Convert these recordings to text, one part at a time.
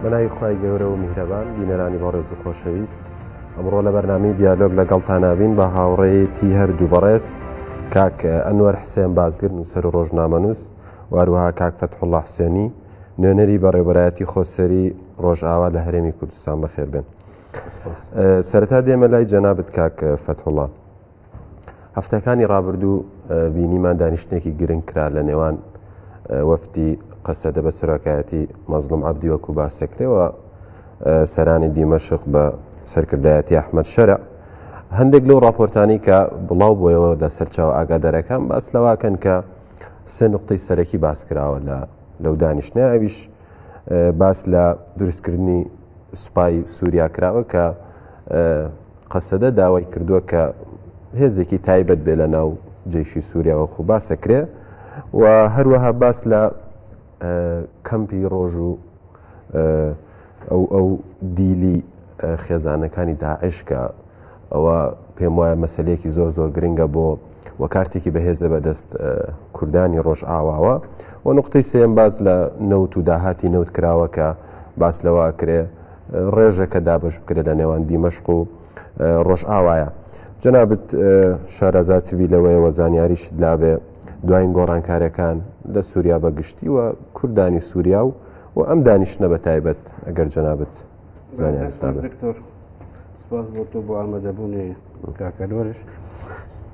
بەناوی خوای گەورە و میهرەبان بینەرانی بەڕێز و خۆشەویست، ئەمڕۆ لە بەرنامەی دیالۆگ لەگەڵتان نابین بە هاوڕێیەتی هەردوو بەڕێز کاک ئەنوەر حسێن بازگرن و سەر ڕۆژنامەنووس، واروها کاک فەتحوڵڵا حوسێنی نوێنەری بەڕێوەبەرایەتی خۆسەری ڕۆژئاوا لە هەرێمی کوردستان بەخێر بێن. سەرەتا دێمە لای جەنابەت کاک فەتحوڵڵا. هەفتەکانی ڕابردوو بینیمان دانیشتێکی گرنگ کرا لە نێوان وەفدی قەسەدە بە سەرۆکایەتی مەزلوم عەبدی وەکو باسەکرێەوە سەرانی دیمەشق بە سەرکردایەتی ئەحمەد شەرع. هەندێک لەو راپۆرتانی کە بڵاو بۆیەوە لە سەرچاو ئاگادارەکان باس لەواکەن کە سێ نقطەی سەرەکی باس کراوە لەو دانیشتنە. ئەویش باس لە دروستکردنی سوپای سووریا کراوە کە قەسەدە داوای کردووە کە هێزێکی تایبەت بێ لە ناو جێشی سووریاوە خو باسەکرێ و هەروەها باس لە کەمپی ڕۆژ و ئەو دیلی خێزانەکانی داعش کە ئەوە پێم وایە مەسەلەیەکی زۆر گرنگە بۆ وەکارتێکی بەهێزە بەدەست کوردانی ڕۆژئاواوە. و نقطەی سێم باز لە نەوت و داهاتی نەوت کراوە کە باس لەوە کرێ ڕێژەکە دابش بکرێت لە نێوان دیمەشق و ڕۆژئاوایە. جەنابەت شارەزاتوی لەوەیەوە زانیاریش لابێ دوایین گۆڕانکاریەکان لە سووریا بەگشتی و کوردانی سووریا و ئەم دانیشتنە بە تایبەت ئەگەر جەنابەت زانیاریتان دکتۆر سپاس بۆ تۆ بۆ ئامادەبوونی کاکەنوەرش.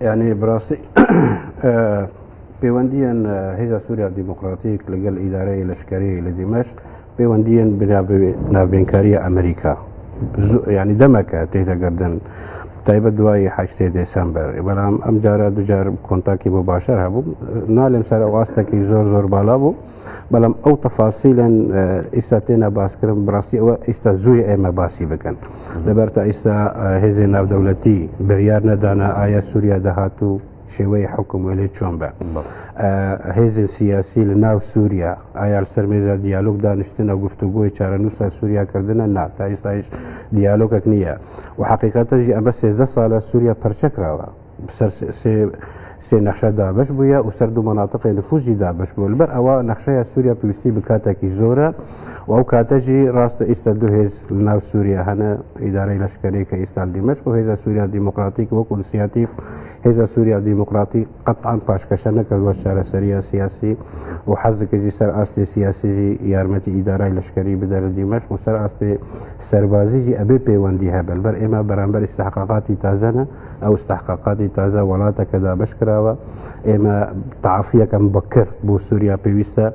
یعنی بڕاستی پەیوەندیان هێزە سووریا دیموکراتیک لەگەڵ ئیدارەی لەشکری لە دیمەشق پەیوەندیان ناوبێنکاریە ئەمریکا یعنی دەمەکە تێدەگەردن تایبەت دوای 8 دێسەمبەر. بەڵام ئەم جارە دوجار کۆنتاکی مباشر هەبوو، نالێم سەر ئەواستێکی زۆر بالا بوو، بەڵام ئەو تەفاسیلەن ئێستا تێنە باسکردن بڕاستی ئەوە ئێستا زووی ئێمە باسی بکەن لەبەر تا ئێستا هێزی ناودەوڵەتی بڕیار نەدانا ئایا سووریا دەهاتوو شێوەی حکم وێلێ چۆن بە هێزی سیاسی لە ناو سووریا ئایا سەرمێزە دیالۆگ دانیشتنە گفتوگۆی چارەنووسە سووریاکردنە نا تا ئێستاش دیالۆگێک نییە و حقیقەتەژی ئەمە 13 ساڵە سووریا پەرچەکراوە سێ نەخشە دابش بووە و سەر دوو مەناتقی نفوزی دابش بوو. لەبەر ئەوە نەخشەیە سووریا پێویستی بکاتێکی زۆرە و ئەو کاتەژی ڕاستە ئێستا دوو هێز لە ناو سووریا هەنە ئیدارەی لەشکری کە ئێستا دیمەشق و هێزە سووریا دیموکراتیک وەکو ئینسیاتیف هێزە سووریا دیموکراتی قەتعان پاشکەشە نەکردووە چارەسەریە سیاسی و حەزێکی سەر ئاستی سیاسیی یارمەتی ئیدارای لەشکری بدە لە دیمەشق و سەر ئاستی سەربازیی ئەبێ پەیوەندی هەبە لەبەر ئێمە بەرامبەر ئیستحقاقاتی تازەنە ئەو ئیستحقاقاتی تازە وڵاتەکە دابش کراوە. ئێمە تعافیەکەم بکر بۆ سووریا پێویستە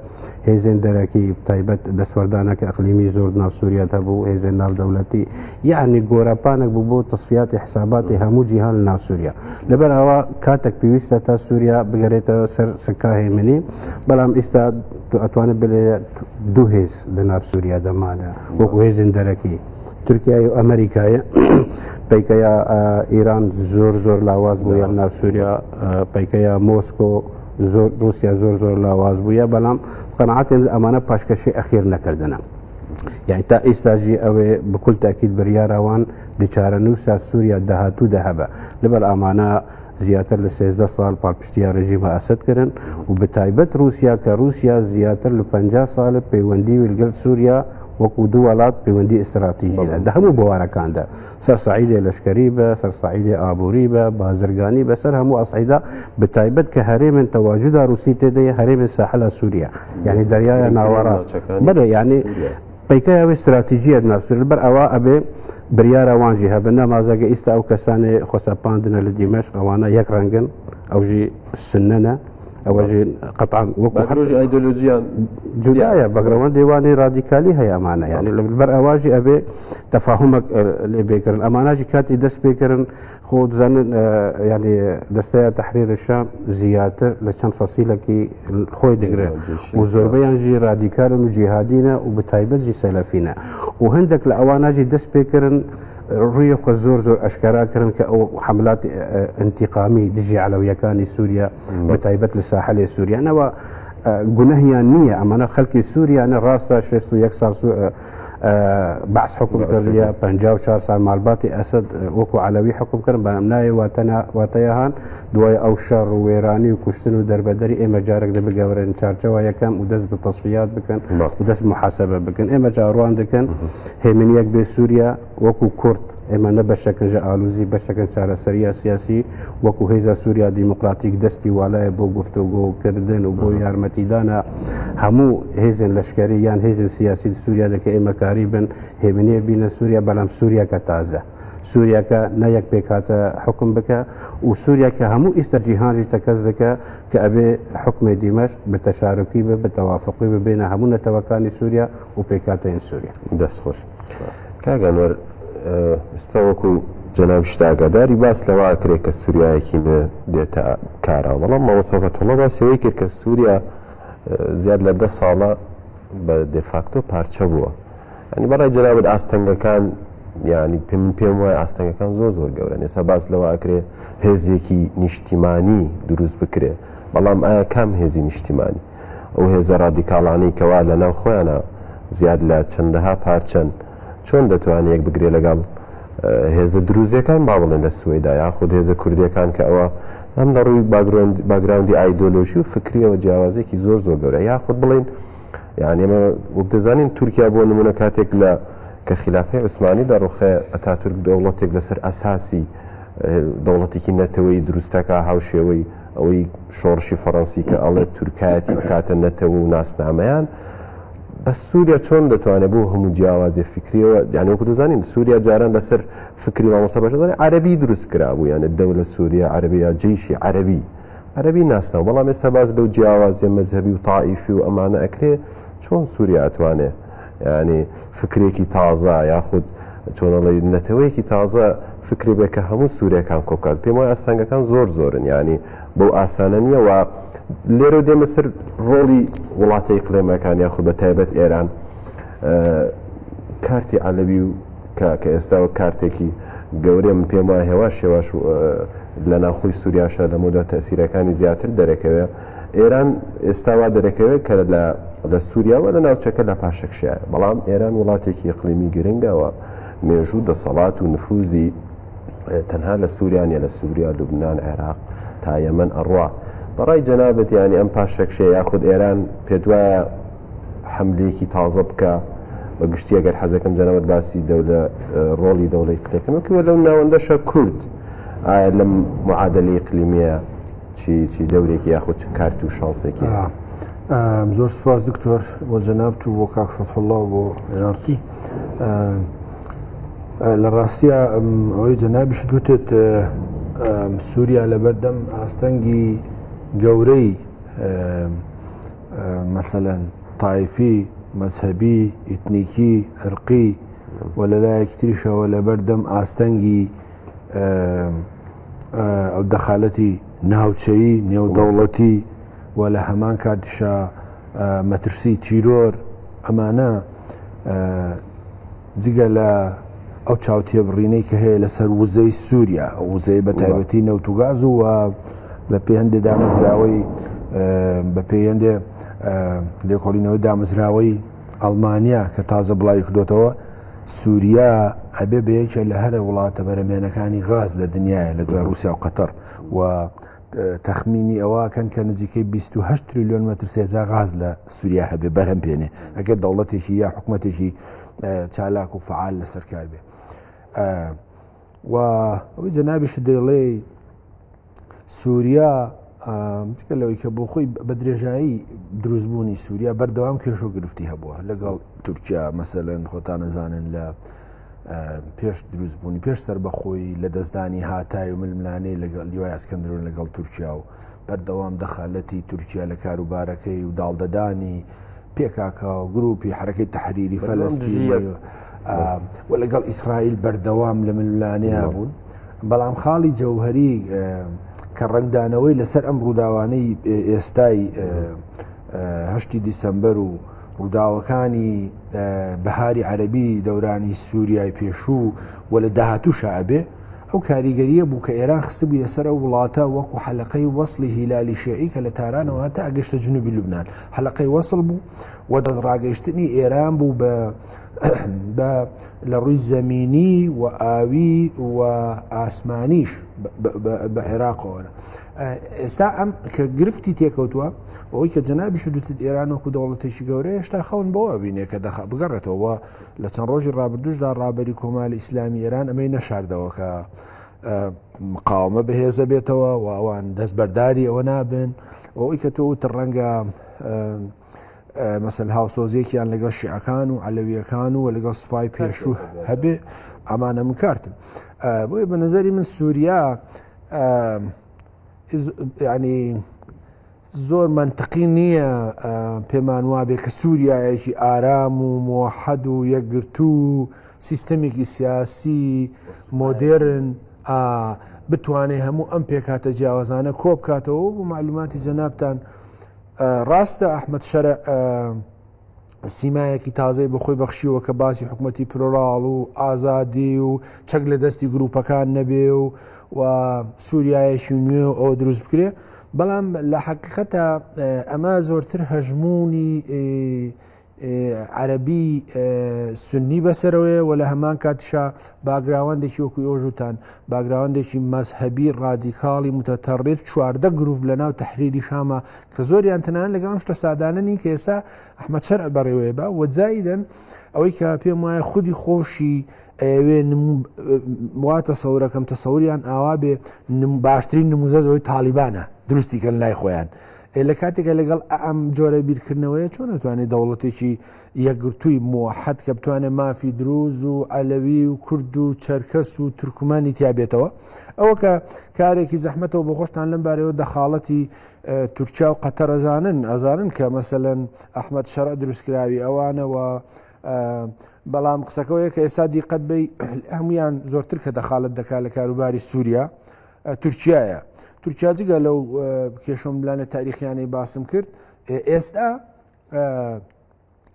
هێزن دەرەکی تایبەت دەسوەردانەکە ئەقلیمی زۆر ناو سووریات هەبوو، هێزن ناودەوڵەتی یعنی گۆرەپانێک بوو بۆ تەسفیاتی حساباتی هەموو جیهان لە ناو سووریا. لەبەر ئەوە کاتێک پێویستە تا سووریا بگەرێتەوە سەر سکا هێمنی، بەڵام ئێستا ئەتوانێت بڵێ دوو هێز لە ناو سووریا دەمانە وەکو هێزن دەرەکی تورکیای و ئەمریکایە پەیکەیە ئیران زۆر لاواز بووە ناو سووریا، پەیکەیە مۆسکۆ رووسیا زۆر لاواز بووە، بەڵام قەنەعەتێن ئەمانە پاشکەشی ئەخیر نەکردنە. یعنی تا ئێستاژی ئەوێ بکل تاکید بڕیاراوان لچارەنووسە سووریا داهاتوو دەهەبە لەبەر ئەمانە زیاتر لە 13 ساڵ پاڵپشتیا ڕژیمە ئەسەدکردن و بەتایبەت رووسیا کە رووسیا زیاتر لە 50 ساڵە پەیوەندی لەگەڵ سووریا وەکو دوو وڵات پەیوەندی ئستراتیژیە لە هەموو بوارەکاندا، سەر سەعیدێ لەشکری بە، سەر سەعیدێ ئابووری بە، بازرگانی بەسەر هەموو ئەسعیدا بەتایبەت کە هەرێمن تەواجودا رووسی تێدەیە هەرێمن ساحلە سووریا یعنی دەریایە ناوەڕاست بەرە یعنی پەیکە ئەوێ استراتیژیە ناسوور لەبەر ئەوە ئەبێ بریارە وانژی هەبن نەمازەگە ئیستا ئەو کەسانێ خۆسەپاندنە لە دیمەشق ئەوانە یەک ڕەنگن ئەوژی سنەنە ئەوەژی قەتعان وەکو هەروژی ئایدۆلۆژیان جودایە بەگرەوەن دێوانی رادیکالی هەیە ئەمانە یعنی لەبەر ئەواژی ئەبێ تەفاهمێک لێ بێکردن ئەماناژی کاتی دەست پێکردن خۆ دەزانن ینی دەستەیە تەحریری شام زیاتر لە چەند فەسیلێکی خۆی دەگرێت و زۆربەیانژی رادیکالن و جیهادینە و بەتایبەتژی سەلەفینە و هەندێک لە ئەواناژی دەست پێکردن ڕووی خۆ زۆر ئەشکاراکردن کە ئەو حملات ئەنتیقامی دژی عەلەویەکانی سووریا بەتایبەت لە ساحلێ سووریانەوە گونەهیان نییە. ئەمانە خەڵکی سووریانە ڕاستە 61 ساڵ بحث حكم كردية 54 سال مالباتي أسد وكو علوي حكم كرن بنامناي واتيهان دواي أو شر ويراني وكشتن ودربدري إما جارك دبي جورين شارجوا يكم ودس بالتصفيات بكن ودس محاسبة بكن إما جاروان دكن هي من يك بسوريا وكو كرد إما نبشكن جالوزي بشكن شارع سريع سياسي وكو هيزا سوريا ديمقراطيك دستي ولا بو گفتگو كردن وبو يارمتي دانا همو هيزن لشكريان هيزن سياسي سوريا دك إما قريبا هيمنيه بين سوريا بلام سوريا كتازه سوريا كنايك بكاتا حكم بك وسوريا كهمو استرجيهان تكزك كأبي حكم دمشق بالتشاركي بالتوافقي بين همو نتوكاني سوريا وبكاتين سوريا دست خوش كاغانور استوكو جناب شتاقا داري باس لوا كريك السوريا كيما ديتا كارا والله ما وصفت الله باس يويكر كالسوريا زياد لدى صالة بديفاكتو بارچه بوا يعني برای جناب الاستنگا كان يعني پیم وای ئاستەنگەکان زۆر گەورە نێسا باس لەوە ئەکرێ هێزێکی نیشتیمانی دروست بکرێ بەڵام ئایا کام هێزی نیشتیمانی ئەو هێزە ڕادیکاڵانەی کەوا لە ناو خۆیانە زیاد لە چەندەها پارچەن چۆن دەتوانێت یەک بگرێ لەگەڵ هێزە دروزیەکان با بڵێن لە سوێدا یاخود هێزە کوردیەکان کە ئەوە هەم لە ڕووی باگراوندی ئایدۆلۆژی و فکریەوە جیاوازێکی زۆر گەورە یاخود بڵێن يعني ما وبدزانين تركيا بون من كاتك لا كخلافة عثماني دروخة أتاتورك دولتك لسر أساسي دولتك نتوي دروستك هاوشيوي أو شورشي فرنسي كأله تركياتي كاتن نتوي ناس نعميان بس سوريا شون دتوانه بوهم مجاوز فكري يعني وكدزانين سوريا جاران لسر فكري ما مصابش عربي دروس كرابو يعني الدولة السورية عربية جيشي عربي ناسنا والله مثل باز لو جواز مذهبي وطائفي وأمانة أكري شون سوريا أتوانه يعني فكريكي تازة ياخد شون الله نتويكي تازة فكري بك همو سوريا كان كوكاد بما أستانجا كان زورن يعني بو أستانانية و ليرو دي مصر رولي ولاتي إقليمة كان ياخد بتايبت إيران كارتي علبي كأستاو كارتيكي قوري من بما هواش لنا خوي سوريا شاد لمدة تأثير كان زياتر دركوه إيران استوى دركوه كلا لسوريا ولا ناوچەکە لە پاشەکشیە بەڵام ئێران وڵاتێکی ئیقلیمی گرنگە و مێژوو دەسەڵات و نفوزی تەنها لە سووریانە لە سووریا لوبنان عێراق تا یەمەن ئەڕوا بەڕای جەنابەت یانی ئەم پاشەکشێ یاخود ئێران پێت وایە حەملەیەکی تازە بکە بە گشتی ئەگەر حەزەکەم جەنابەت باسی ڕۆڵی دەوڵەی قلێکەکەمەوە لەو ناوەندەشە کورد ئایا لەم معادلەی ئیقلیمیە چی دەورێکی یاخود چ کارتی و شانسێکی زۆر سپاس دکتۆر بۆ جەنابت و بۆ کاک فەتح الله بۆ ئێنارتی لە ڕاستیە ئەوەی جەنابیش گوتت سووریا لەبەردەم ئاستەنگی گەورەی مەسەلەن تایفی مەذهبی ئیتنیکی عرقی و لەلایەکی تریشەوە لەبەردەم ئاستەنگی ئەو دەخالەتی ناوچەیی نێودەوڵەتی و لە هەمان کاتیشە مەترسی تیرۆر ئەمانە جگە لە ئەو چاوتێبڕینەی کە هەیە لەسەر وزەی سووریا ئەو وزەی بە تایبەتی نەوت و گاز و بە پەیوەندی دامەزراوەی بە پەیوەندێ لێکۆڵینەوەی دامەزراوەی ئەڵمانیا کە تازە بڵاوی کردوتەوە سووریا ئەبێ بەیەکە لە هەرە وڵاتە بەرەمێنەکانی غاز لە دنیاە لە دوای رووسیا و قەتەر و تەخمینی ئەوەکەن کە نزیکەی 28 تریلیۆن مەتر سێجا غاز لە سووریا هەبێ بەرهەم پێێنێ ئەگەر دەوڵەتێکی یا حکوومەتێکی چالاک و فعال لە سەرکار بێ و ئەوەی جەنابیش دەڵێ سووریا چکە لەوەی کە بۆ خۆی بە درێژایی دروستبوونی سووریا بەردەوام کێشە گرفتی هەبووە لەگەڵ تورکیا مەسەلەن خۆتان نەزانن لە پێش دروستبوونی پێش سەربەخۆی لە دەستدانی هاتای و ململانەی لەگەڵ لیوای ئەسکەندەرۆن لەگەڵ تورکیا و بەردەوام دەخالەتی تورکیا لە کاروبارەکەی و داڵدەدانی پێکاکە و گروپی حرەکەی تەحریری فەلەستینی و لەگەڵ ئیسرائیل بەردەوام لە ململانەیە بوون بەڵام خاڵی جەوهەری کە ڕنگدانەوەی لەسەر ئەم ڕووداوانەی ئێستای 8 دیسەمبەر و ڕووداوەکانی بەهاری عەرەبی دەورانی سووریای پێشوو و لە داهاتوو شەعبێ ئەو کاریگەریە بوو کە ئێران خستبوویە سەر ئەو وڵاتە وەکو حەلقەی وەسڵی هیلالی شیعی کە لە تارانەوە تا ئەگەشتە جنوبی لوبنان حەلقەی وەسڵ بوو و دەستڕاگەیشتنی ئێران بوو لە ڕووی زەمینی و ئاوی و ئاسمانیش بە عێراقەوە. ئێستا ئەم کە گرفتی تێکەوتووە ئەوەی کە جەنابی شدوتت ئێران وەکو دەوڵەتێکی گەورەیە هێشتا خەون بەوە بینێ کە بگەڕێتەوە لە چەند ڕۆژی ڕابردوشدا ڕابەری کۆماری ئیسلامی ئێران ئەمەی نەشاردەوە کە مقاومە بەهێزە بێتەوە و ئەوان دەستبەرداری ئەوە نابن ئەوەی کە تۆ وتر ڕەنگە مەسەن هاوسۆزیەکیان لەگەڵ شیعەکان و عەلەویەکان و لەگەڵ سوپای پێشوو هەبێ ئەمانە منکارتن. بۆیە بە نەزەری من سووریا ینی زۆر منطقی نییە پێمان وابێ کە سووریایەکی ئارام و موحەد و یەکگرتو و سیستەمێکی سیاسی مۆدێرن بتوانێت هەموو ئەم پێکاتە جیاوازانە کۆ بکاتەوە بۆ معلوماتی جەنابتان ڕاستە ئەحمەد شەرع سیمایەکی تازەی بەخۆی بەخشیوە کە باسی حکومەتی پلۆراڵ و ئازادی و چەک لە دەستی گروپەکان نەبێ و سووریایەکی نوێ ئەو دروست بکرێ، بەڵام لە حقیقەتە ئەمە زۆرتر هەژمونی عەرەبی سنی بەسەرەوەی و لە هەمان کاتیشا باگراوەندێکی وەکوی ئۆژوتان باگراوەندێکی مەزهەبی ڕادیکاڵی متەتەڕیف 14 گروپ لە ناو تەحریری شامە کە زۆریان تەنان لەگەڵ شتە سادانە نین کە ئێستا ئەحمەد شەرع بەڕێوەیە بە وەجایدەن ئەوەی کە پێم وایە خودی خۆشی ئەوێ واتە سەورەکەم تەسەوریان ئاوا بێ باشترین نموزەزەوەی تالیبانە دروستیکەن لای خۆیان لە کاتێکە لەگەڵ ئەم جۆرە بیرکردنەوەیە چۆن نتوانێت دەوڵەتێکی یەکگرتووی موحەد کە بتوانێت مافی دروز و عەلەوی و کورد و چەرکەس و تورکمانی تیابێتەوە. ئەوە کە کارێکی زەحمەتەوە بە خۆشتان لەم بارەوە دەخاڵەتی تورکیا و قەتەر ئەزانن کە مەسەلەن ئەحمەد شەرع دروستکراوی ئەوانەوە، بەڵام قسەکەوەیە کە ئێستا دیقەت بی هەمویان زۆرتر کە دەخالت دەکات لە کاروباری سووریا تورکیایە. تورکیا جگە لەو کێشۆم بلانە تاریخیانەی باسم کرد ئێستا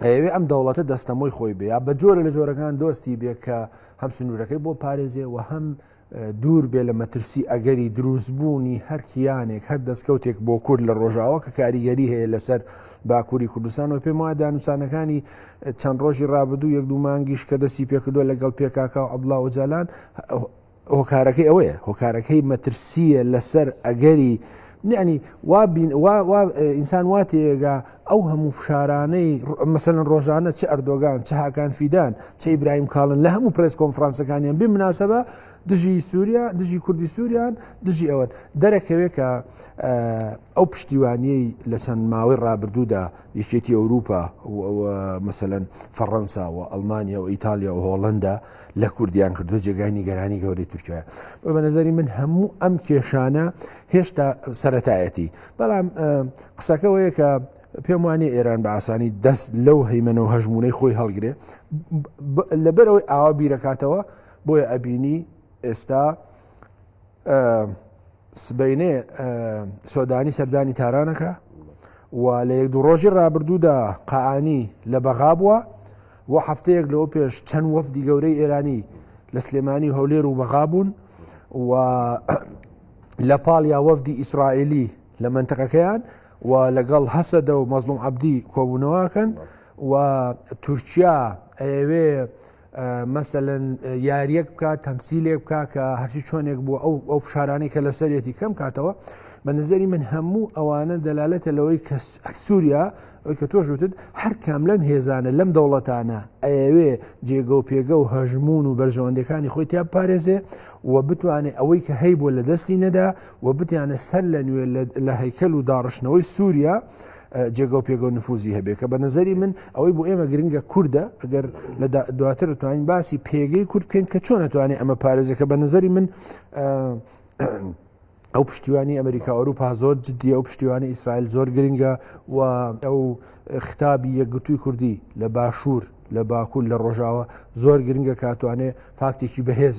ئەوێ ئەم دەوڵەتە دەستەمۆی خۆی بێ بە جۆرە لە جۆرەکان دۆستی بێ کە هەم سنوورەکەی بۆ پارێزێ و هەم دوور بێ لە مەترسی ئەگەری دروستبوونی هەر کیانێک هەر دەستکەوتێک بۆ کورد لە ڕۆژاوە کە کاریگەری هەیە لەسەر باکووری کوردستان و پێم وایە دانووسانەکانی چەند ڕۆژی ڕابردوو یەک دوو مانگیش کە دەستی پێکردووە لەگەڵ پێکاکا و عەبدوڵڵا ئۆجالان هۆکارەکەی ئەوەیە هۆکارەکەی مەترسیە لەسەر ئەگەری ینی ئینسان واتێگا ئەو هەموو فشارانەی مەسەلەن ڕۆژانە چه ئەردۆگان چه هاکان فیدان چه ئیبراهیم کاڵن لە هەموو پرێس کۆنفرانسەکانیان بێ مناسەبە دژی سووریا دژی کوردی سووریان دژی ئەوەن دەرەکەوێت کە ئەو پشتیوانیەی لە چەند ماوەی ڕابردوودا یەکێتی ئەوروپا مەسەلەن فەڕەنسا و ئەڵمانیا و ئیتالیا و هۆڵەندا لە کوردیان کردو جێگای نیگەرانی گەورەی تورکیایە. بە نەزەری من هەموو ئەم کێشانە هێشتا سەرەتایەتی، بەڵام قسەکەوەیە کە پێم وانێ ئێران بە ئاسانی دەست لەو هەیمەنە و هەژمونەی خۆی هەڵگرێ لەبەرەوەی ئاوا بیرەکاتەوە بۆیە ئەبینی ئێستا سبەینێ سۆدانی سەردانی تارانەکە و لە یەک دوو ڕۆژی ڕابردوودا قەعانی لە بەغا بووە و هەفتەیەک لەوە پێش چەند وەفدی گەورەی ئێرانی لە سلێمانی هەولێر و بەغا بوون و لە پاڵیا وەفدی ئیسرائیلی لە منتەقەکەیان و لەگەڵ هەسەدە و مەزلوم عەبدی کۆبوونەوەکەن و تورکیا ئەوێ مەسەلەن یاریەک بکات تەمسیلێک بکات کە هەرچی چۆنێک بوو ئەو فشارانەی کە لەسەرێتی کەم کاتەوە. بە نظری من هەموو ئەوانە دەلالەتە لەوەی کە سووریا ئەوی کە تۆش وتت هەر کام لەم هێزانە لەم دەوڵەتانە ئەوێ جێگە و پێگە و هەژمون و بەرژەوەندەکانی خۆی تیا پارێزێ و بتوانێت ئەوەی کە هەی بۆ لە دەستی نەدا و بتیانە سەر لە نوێ لە هەیکەل و داڕشتنەوەی سووریا جێگە و پێگە و نفوزی هەبێ کە بە نظری من ئەوەی بۆ ئێمە گرنگە کووردە ئەگەر لە دواتر توانین باسی پێگەی کورد بکەین کە چۆن نەتوانێت ئەمە پارێزەکە بە نظری من ئەو پشتیوانی ئەمریکا ئەوروپا زۆر جددی ئەو پشتیوانی ئیسرائیل زۆر گرنگە و ئەو خطابی یەکگرتووی کوردی لە باشوور لە باکوور لە ڕۆژاوە زۆر گرنگە کاتوانێ فاکتێکی بەهێز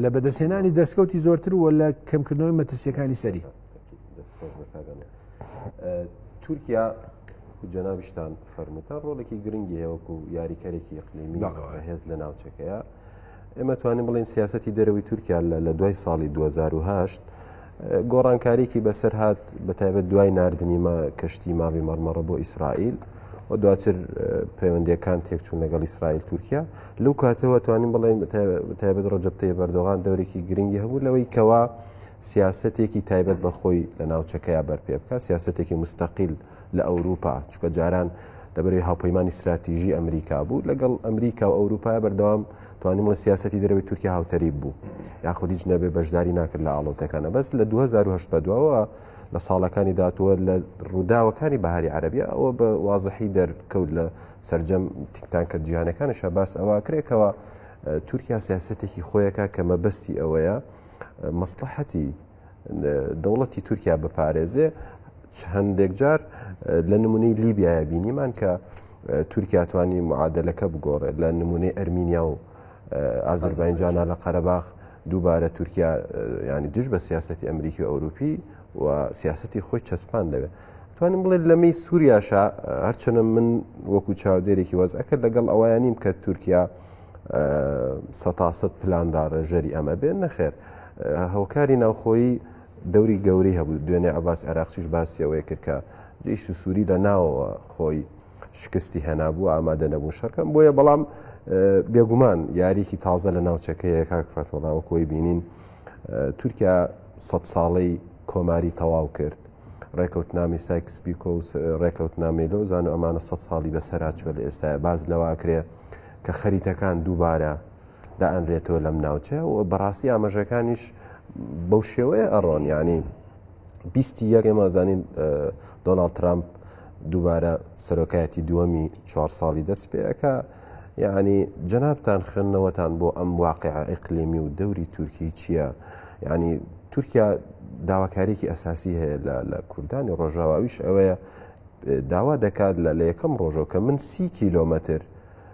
لە بەدەستێنانی دەستکەوتی زۆرتر و لە کەمکردنەوەی مەترسیەکانی سەری. تورکیا جەنابشتان فەرمووتان ڕۆڵێکی گرنگی هەیەوەکو یاریکەرێکی ئەقلیمی هێز لە ناوچەکەیە. ئێمە توانین بڵین سیاسەتی دەرەوەی تورکیا لە دوای ساڵی 2008 گۆڕانکاریکی بەسەر هات بە تایبەت دوای ناردنی کەشتی ماوی مەرمەڕە بۆ ئیسرائیل و دواتر پەیوەندیەکان تێکچوون لەگەڵ ئیسرائیل تورکیا لەو کاتەوە توانین بڵێن تایبەت ڕەجەب تەیب ئەردۆغان دەورێکی گرنگی هەبوو لەوەی کەوا سیاسەتێکی تایبەت بە خۆی لە ناوچەکەیە بەرپێ بکە سیاسەتێکی مستەقیل لە ئەوروپا چکە جاران لەبەرەوەی هاوپەیمانی استراتیژی ئەمریکا بوو لەگەڵ ئەمریکا و ئەوروپا بەردەوام توانیم وڵە سیاسەتی دەرەوەی تورکیا هاوتەریب بوو یاخودی جنەبێ بەشداری ناکرد لە ئاڵۆزەکانە بەس لە 2008 بەدواوە لە ساڵەکانی داتووە لە ڕووداوەکانی بەهاری عەرەبیە ئەوە بە وازەحی دەرکەوت لە سەرجەم تیکتانکە جیهانەکانشە باس ئەوە کرێکەوە تورکیا سیاسەتێکی خۆیەکە کە مەبەستی ئەوەیە مەسلحەتی دەوڵەتی تورکیا بپارێزێ هەندێک جار لە نمونەی لیبیایە بینیمان کە تورکیا توانی معادلەکە بگۆڕێت لە نمونەی ئەرمینیا و ئازربایجانە لە قەرەباخ دووبارە تورکیا ینی دژ بە سیاسەتی ئەمریکی و ئەوروپی و سیاسەتی خۆی چەسپان دەوێت توانم بڵێت لەمەی سووریاشە هەرچەنە من وەکو چاودێرێکی وەزعەکرد لەگەڵ ئەوانیم کە تورکیا 100 پلاندارە ژەری ئەمە بێن نەخێر هەوکاری ناوخۆیی دەوری گەورەی هەبوو دوێنێ عەباس عێراقچیش باسیەوەی کرد کە جێیش سووری لە ناوەوە خۆی شکستی هێنابوو ئامادە نەبوو شەرکەم بۆیە بەڵام بێگومان یاریکی تازە لە ناوچەکەیە کاکفەتوەڵاوەکۆی بینین تورکیا 100 ساڵەی کۆماری تەواو کرد ڕێکەوتنامی سایکس پیکۆ و ڕێکەوتنامی لەو زان و ئەمانە 100 ساڵی بەسەرچوە لە ئێستا باز لەواکرێ کە خەریتەکان دووبارە دائەنرێتەوە لەم ناوچە و بەڕاستی ئاماژەکانیش بەو شێوەیە ئەڕۆن ینی 21 ئێمە زانین دۆناڵد ترامپ دووبارە سەرۆکایەتی دووەمی 4 ساڵی دەست پێەکە یعنی جەنابتان خوێندنەوەتان بۆ ئەم واقعە ئیقلیمی و دەوری تورکی چییە ینی تورکیا داواکارێکی ئەساسی هەیە لە کوردانی ڕۆژاواویش ئەوەیە داوا دەکات لە یەکەم ڕۆژەوە کە من 30 کیلۆمەتر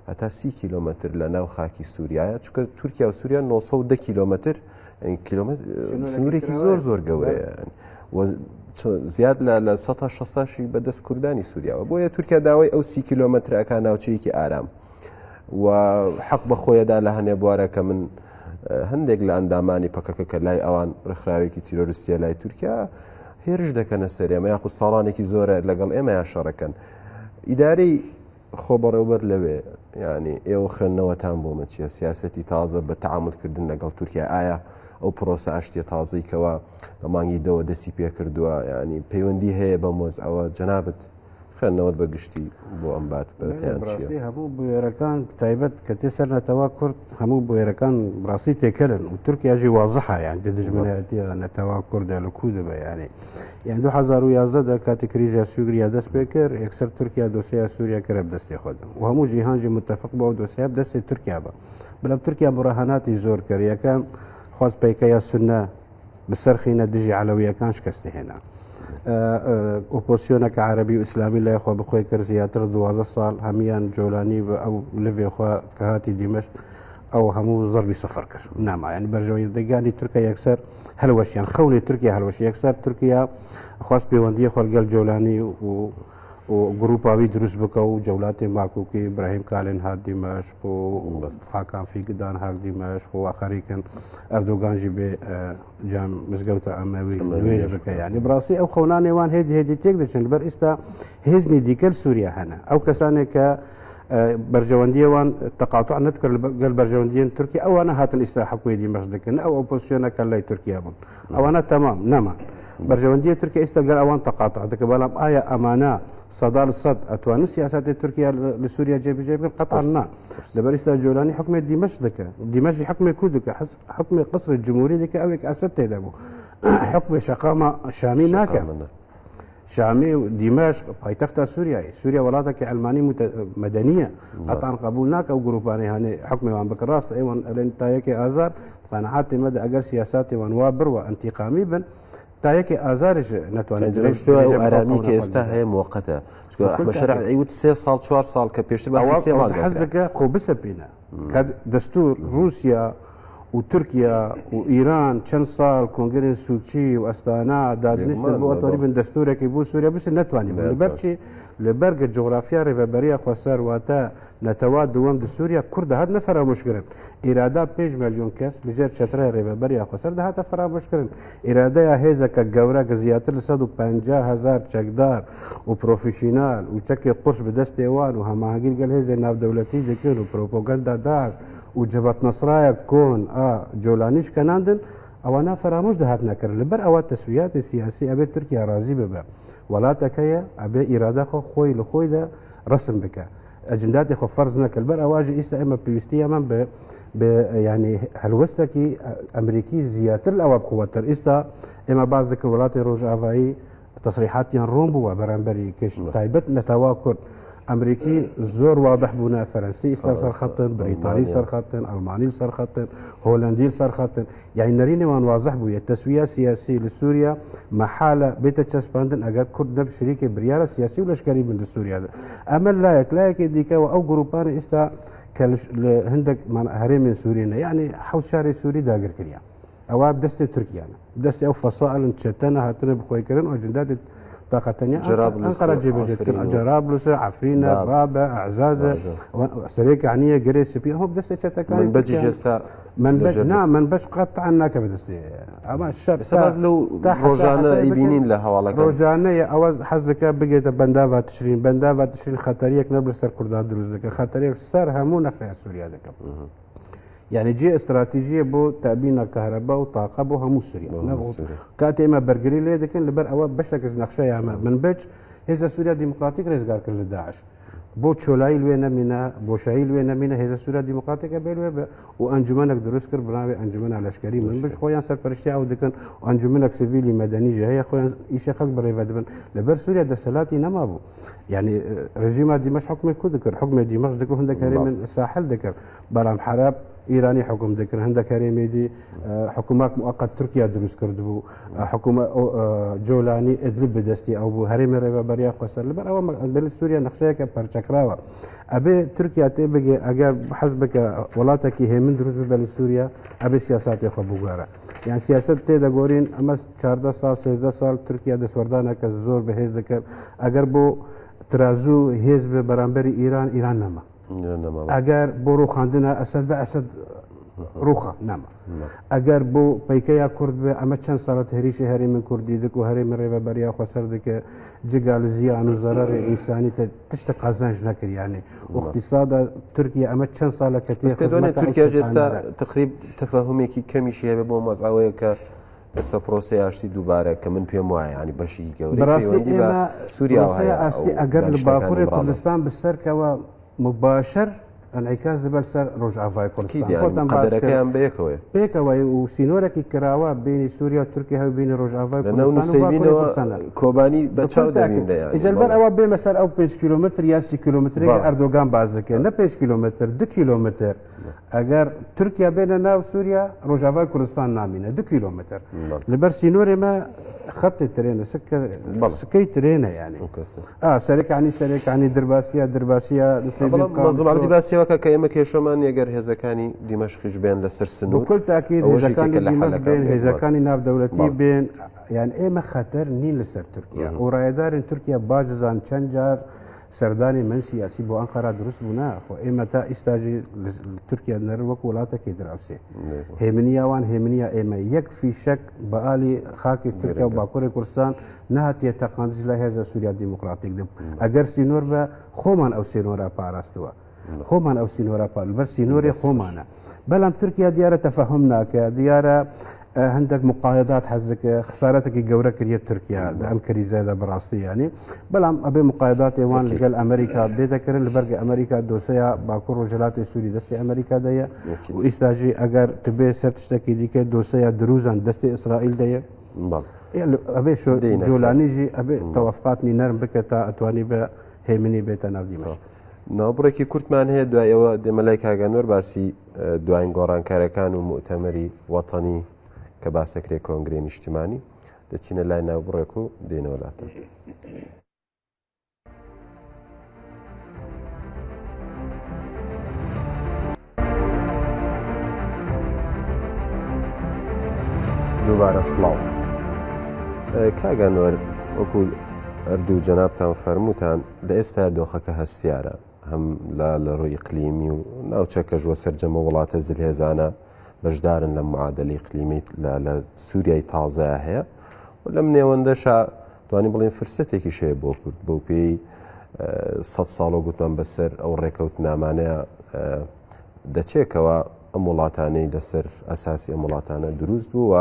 هەتا 30 کیلۆمەتر لە ناو خاکی سووریایە چکە تورکیا و سووریا 910 کیلۆمەتر سنوورێکی زۆر گەورەیە زیاد لە 160 بەدەست کوردانی سووریاوە بۆیە تورکیا داوای ئەو 30 کیلۆمەترەکە ناوچەیەکی ئارام و حەق بە خۆیەدا لە هەنێ بوارە کە من هەندێک لە ئەندامانی پەکەکە کە لای ئەوان ڕخراوێکی تیرۆریستیە لای تورکیا هێرش دەکەنە سەرێمە یاخود ساڵانێکی زۆرە لەگەڵ ئێمە یا شەڕەکەن ئیدارەی خۆبەڕێوبەر لەوێ ینی ئێوە خوێندنەوەتان بۆمە چیە سیاسەتی تازە بە تەعاملکردن لەگەڵ تورکیا ئایا ئەو پرۆسە ئاشتیە تازەیکەوە لە مانگی دەوە دەستی پێ کردووە ینی پەیوەندی هەیە بە مۆز ئەوە جەنابەت خوێندنەوەت بەگشتی بۆ ئەم بات بەتیان چیە هەموو بوێرەکان تایبەت کە تێسەر نەتەوا کورد هەموو بوێرەکان ڕاستی تێکەرن و تورکیاژی وازەحە یان دژمنەتی نەتەوا کوردە لە کوودە بەیانێ یان 2011 کاتی کریزیا سووریا دەست پێ کرد یەکسەر تورکیا دۆسیا سووریا کرە بدەستی خۆدن و هەموو جیهانجی متفق بۆ دۆسیا بدەستی تورکیا بە بەڵام تورکیا بڕەهاناتی زۆر کرد یەکەم خواست پەیکەیە سونە بسەرخینە دژی عەلەویەکان شکستی هێنا ئۆپۆسیۆنەکە عەرەبی و ئیسلامی لایخوا بخۆی کرد زیاتر 12 ساڵ هەمیان جۆلانی بە ئەو لەوێخوا کە هاتی دیمەشق ئەو هەموو زەربی سەفەر کرد نامایان بەرژەوەی دەگانی تورکیا یەکسەر هەلوەشیان خەونی تورکیا هەلوەشی یەکسەر تورکیا خواست پەیوەندیە خۆلگەل جۆلانی و گروپاوی دروست بکە و جەولاتی ماکوکی ئیبراهیم کالێن هات دیمەشق و خاکان فیگدان هات دیمەشق و ئاخەریکن ئەردۆگانژی بێ جام مزگەوتە ئەمەوی نوێژ بکە یانی بڕاستی ئەو خەونانێوان هێدی تێک دەچن لەبەر ئێستا هێزنی دیکەر سووریا هەنە ئەو کەسانێک کە بەرژەوەندیەوان تەقاطع نەتکرد لەگەڵ بەرژەوەندیان تورکی ئەوانە هاتن ئێستا حکومەتی دیمەشق دەکەن ئەو ئۆپۆسیۆنەکە لای تورکیا بوون ئەوانە تەمام نەمان بەرژەوەندیە تورکیا ئێستا گەر ئەوان تەقاطع دەکە بەڵام ئایا ئەمانە 100% ئەتوانن سیاسەتی تورکیا لە سووریا جێبەجێ بکەن قەتعاً نا لەبەر ئێستا جۆلانی حکومەتی دیمەشق دەکە دیمەشقی حکومەتی کورد دەکە حکومەتی قەسری جمهوری دەکە ئەوێک ئەسەد تێدا بوو حکومەتی شەقامە شامی ناکە شامی و دیمەشق پایتەختە سووریایی سووریا وڵاتێکی ئەلمانی مەدەنیە قەتعاً قبول ناکە و گروپانی هەنێ حکومێوان بکە ڕاست ئەوان ئەلێن تایەکی ئازار قەنەعاتی مەدە ئەگەر سیاساتێوان وا بڕوە ئەنتیقامی بن تایەکی ئازارش ناتوانێت ئارامی کە ئێستا هەیە موقەتە بەشەرع ئەیوت 3 ساڵ 4 ساڵ کە پێشتر باسی 3 ماڵ حەز دەکە خۆ بسەپێنە کە دەستور رووسیا وتركيا وإيران چند سال كونغرس سوتشي وأستانا دادنشتن بو تقريبا دستورك بو سوريا بس نتواني لبرشي لبرق الجغرافيا ريفابريا خسر واتا نتواد دوام دستوريا كرد هاد نفر مشكلن إرادة 5 مليون كاس لجر شترا ريفابريا خسر ده هاد فرا مشكلن إرادة هيزا كجورا كزياتر 150,000 چكدار وبروفيشنال وچكي قرص بدست ايوان وهماهجير قال هيزا ناف دولتي ذكر وبروباغندا داعش وجبهة نصرايا تكون جولانيش كناندن اوانا فراموش دهات نكر لبر اوات تسويات السياسية ابي تركيا راضي ببا ولا تكيا ابي اراده خو خوي لخوي ده رسم بك اجندات خو فرض نكر بر اواجي استا اما بيستيا من يعني هلوستكي امريكي زياتر الاواب قوتر استا اما بعض ذكر الولايات الروجافاي تصريحات روم بوا برانبري كش تايبت نتواكل امريكي زور واضح بنا فرنسي صار خطن بريطاني صار خطن الماني صار خطن هولندي صار خطن يعني نريني وان واضح بو التسويه سياسيه لسوريا محاله بيت تشسباندن اگر كرد نب شريك بريار سياسي ولا شكري من سوريا اما لايك ديك او جروبان استا هندك هرم من سوريا يعني حوش شاري سوري داغر كريا او بدست تركيا بدست او فصائل تشتنا هاتنا بخوي كرن واجندات طاقتني أنقرة جرابلس عفرينة بابا أعزازة سريك عنية جريس بي هم بدست شتكان من بجي جستا من بج نعم من بج قطعنا كبدستي أما الشر سبز لو روجانا يبينين لها ولا روجانا أول حزك بقيت بندابة تشرين خطريك نبل سر كرداد دروزك خطريك سر همون أخي سوريا ذاك يعني جي استراتيجيه بو تأمين الكهرباء وطاقه بو همو سوريا كاتي ما برجري لي لكن لبر او بشك نقشه يا من بج هذا سوريا ديمقراطيك رزقار كل داعش بو تشولاي لوينا منا بو شايل لوينا منا هذا سوريا ديمقراطيك بيلو وانجمنك دروس كر بناوي انجمن العسكري من بج خويا سر برشتي او دكن وانجمنك سيفيلي مدني جاي خويا ايش خلق بريفدبن لبر سوريا دسلاتي نما بو يعني رجيم دمشق حكم كذكر حكم دمشق ذكر هندك من الساحل ذكر برام حرب إيراني حكم ذكر هندك كريميدي حكومات مؤقت تركيا دروس كردبو حكومة جولاني إدلب بدستي أو هرم ريفابريا خسر لبر أو بل سوريا نقشة كبرشكراوا أبي تركيا تبقى أجر حسبك ولاتك هي من دروس ببل سوريا أبي سياسات يخبوغارا يعني سياسات تيدا غورين أما 14 سال 16 سال تركيا دسوردانا كزور بهز ذكر أجر بو ترازو حزب برانبري إيران نما اگر بو رو خاندنا اسد به اسد روخه نما اگر بو پیکیا کرد به اما چند سال تحریش هری من کردی دک و هری من ریو بریا خسر دک جگال زیان و ضرر انسانی تشت قازنج نکر يعني واقتصاد تركيا اما چند سال كتير بدون تركيا جستا تقريب تفاهمي كي كمشي بو مزعويه ك بس بروسيا اشتي دوباره كمن بيم واعي يعني بشي جوري في سوريا بروسيا اشتي اگر لباكور كردستان بالسر كوا مباشر انعكاس دبلسر روجافاي كردستان اكيد يعني قدرك ام بيكوي وسينورك كراوا بين سوريا وتركيا وبين روجافاي لانه نسيبينه كوباني بتشاو دمين ده يعني اجل بر او بين مثلا او 5 كيلومتر يا 6 كيلومتر اردوغان بازك نه 5 كيلومتر 2 كيلومتر اگر تركيا بيننا وسوريا روجافاي كردستان نامينه 2 كيلومتر لبر سينوري ما خط الترين سكي ترين يعني سريك عني درباسيا مظلوم عبدي باسي وكا كيما كيشمان يقر هزكاني دمشق جبين لسر سنور بكل تاكيد هزكاني دمشق بين هزكاني ناف دولتي بين يعني ايه ما خطر نيل لسر تركيا ورايدار تركيا باجزان چنجار سرداني من سياسي بو أنقرة دروس بنا خو إما تا استاجي تركيا نروك ولا تكيدر أفسي هيمنيا وان هيمنيا إما يكفي شك بقالي خاكي تركيا وباكوري كردستان نهت يتقاندج لهذا سوريا ديمقراطيك دم أجر سينور با خومان أو سينورا باراستوا خومان أو سينورا بس سينوري خومانا بلام تركيا ديارة تفهمنا كديارة عندك مقايضات حزك خسارتك جورة كرية تركيا دعم كريزة براستي يعني بلام أبي مقايضات إيوان لقال أمريكا بيتا كرن لبرق أمريكا دوسيا باكور رجلات سوري دستي أمريكا دايا وإستاجي أجر تبي سرتشتكي ديك دوسيا دروزان دستي إسرائيل دايا يعني أبي شو جولاني جي أبي توافقاتني نرم بكتا أتواني با هيمني بيتا نافدي مش نابڕێکی کورتمان هەیە دوایەوە دێمەلای کاگەنۆر باسی دوایین گۆڕانکارەکان و موتەمەری وەتەنی کە باسەکرێ کۆنگرێ نیشتیمانی دەچینە لای ناوبڕێک و دێنەوەلاتە. دووبارە سڵاو کاگەنوەر وەکو ئەردوو جەنابتان فەرمووتان لە ئێستا دۆخەکە هەستیارە هەم لە ڕووی قلیمی و ناوچەکە ژوە سەررجەمە وڵاتە زلهێزانە بەشدارن لە معادلی قلیمی لە سووریای تازایە هەیە و لەم نێوەندەشا توانی بڵێن فرسەتێکی شەیە بۆ کورد بۆ پێی 100 ساڵە گوتمان بەسەر ئەو ڕێکەوت نامانەیە دەچێکەوە ئەم وڵاتانەی لەسەر ئەساسی ئەم وڵاتانە دروست بوو و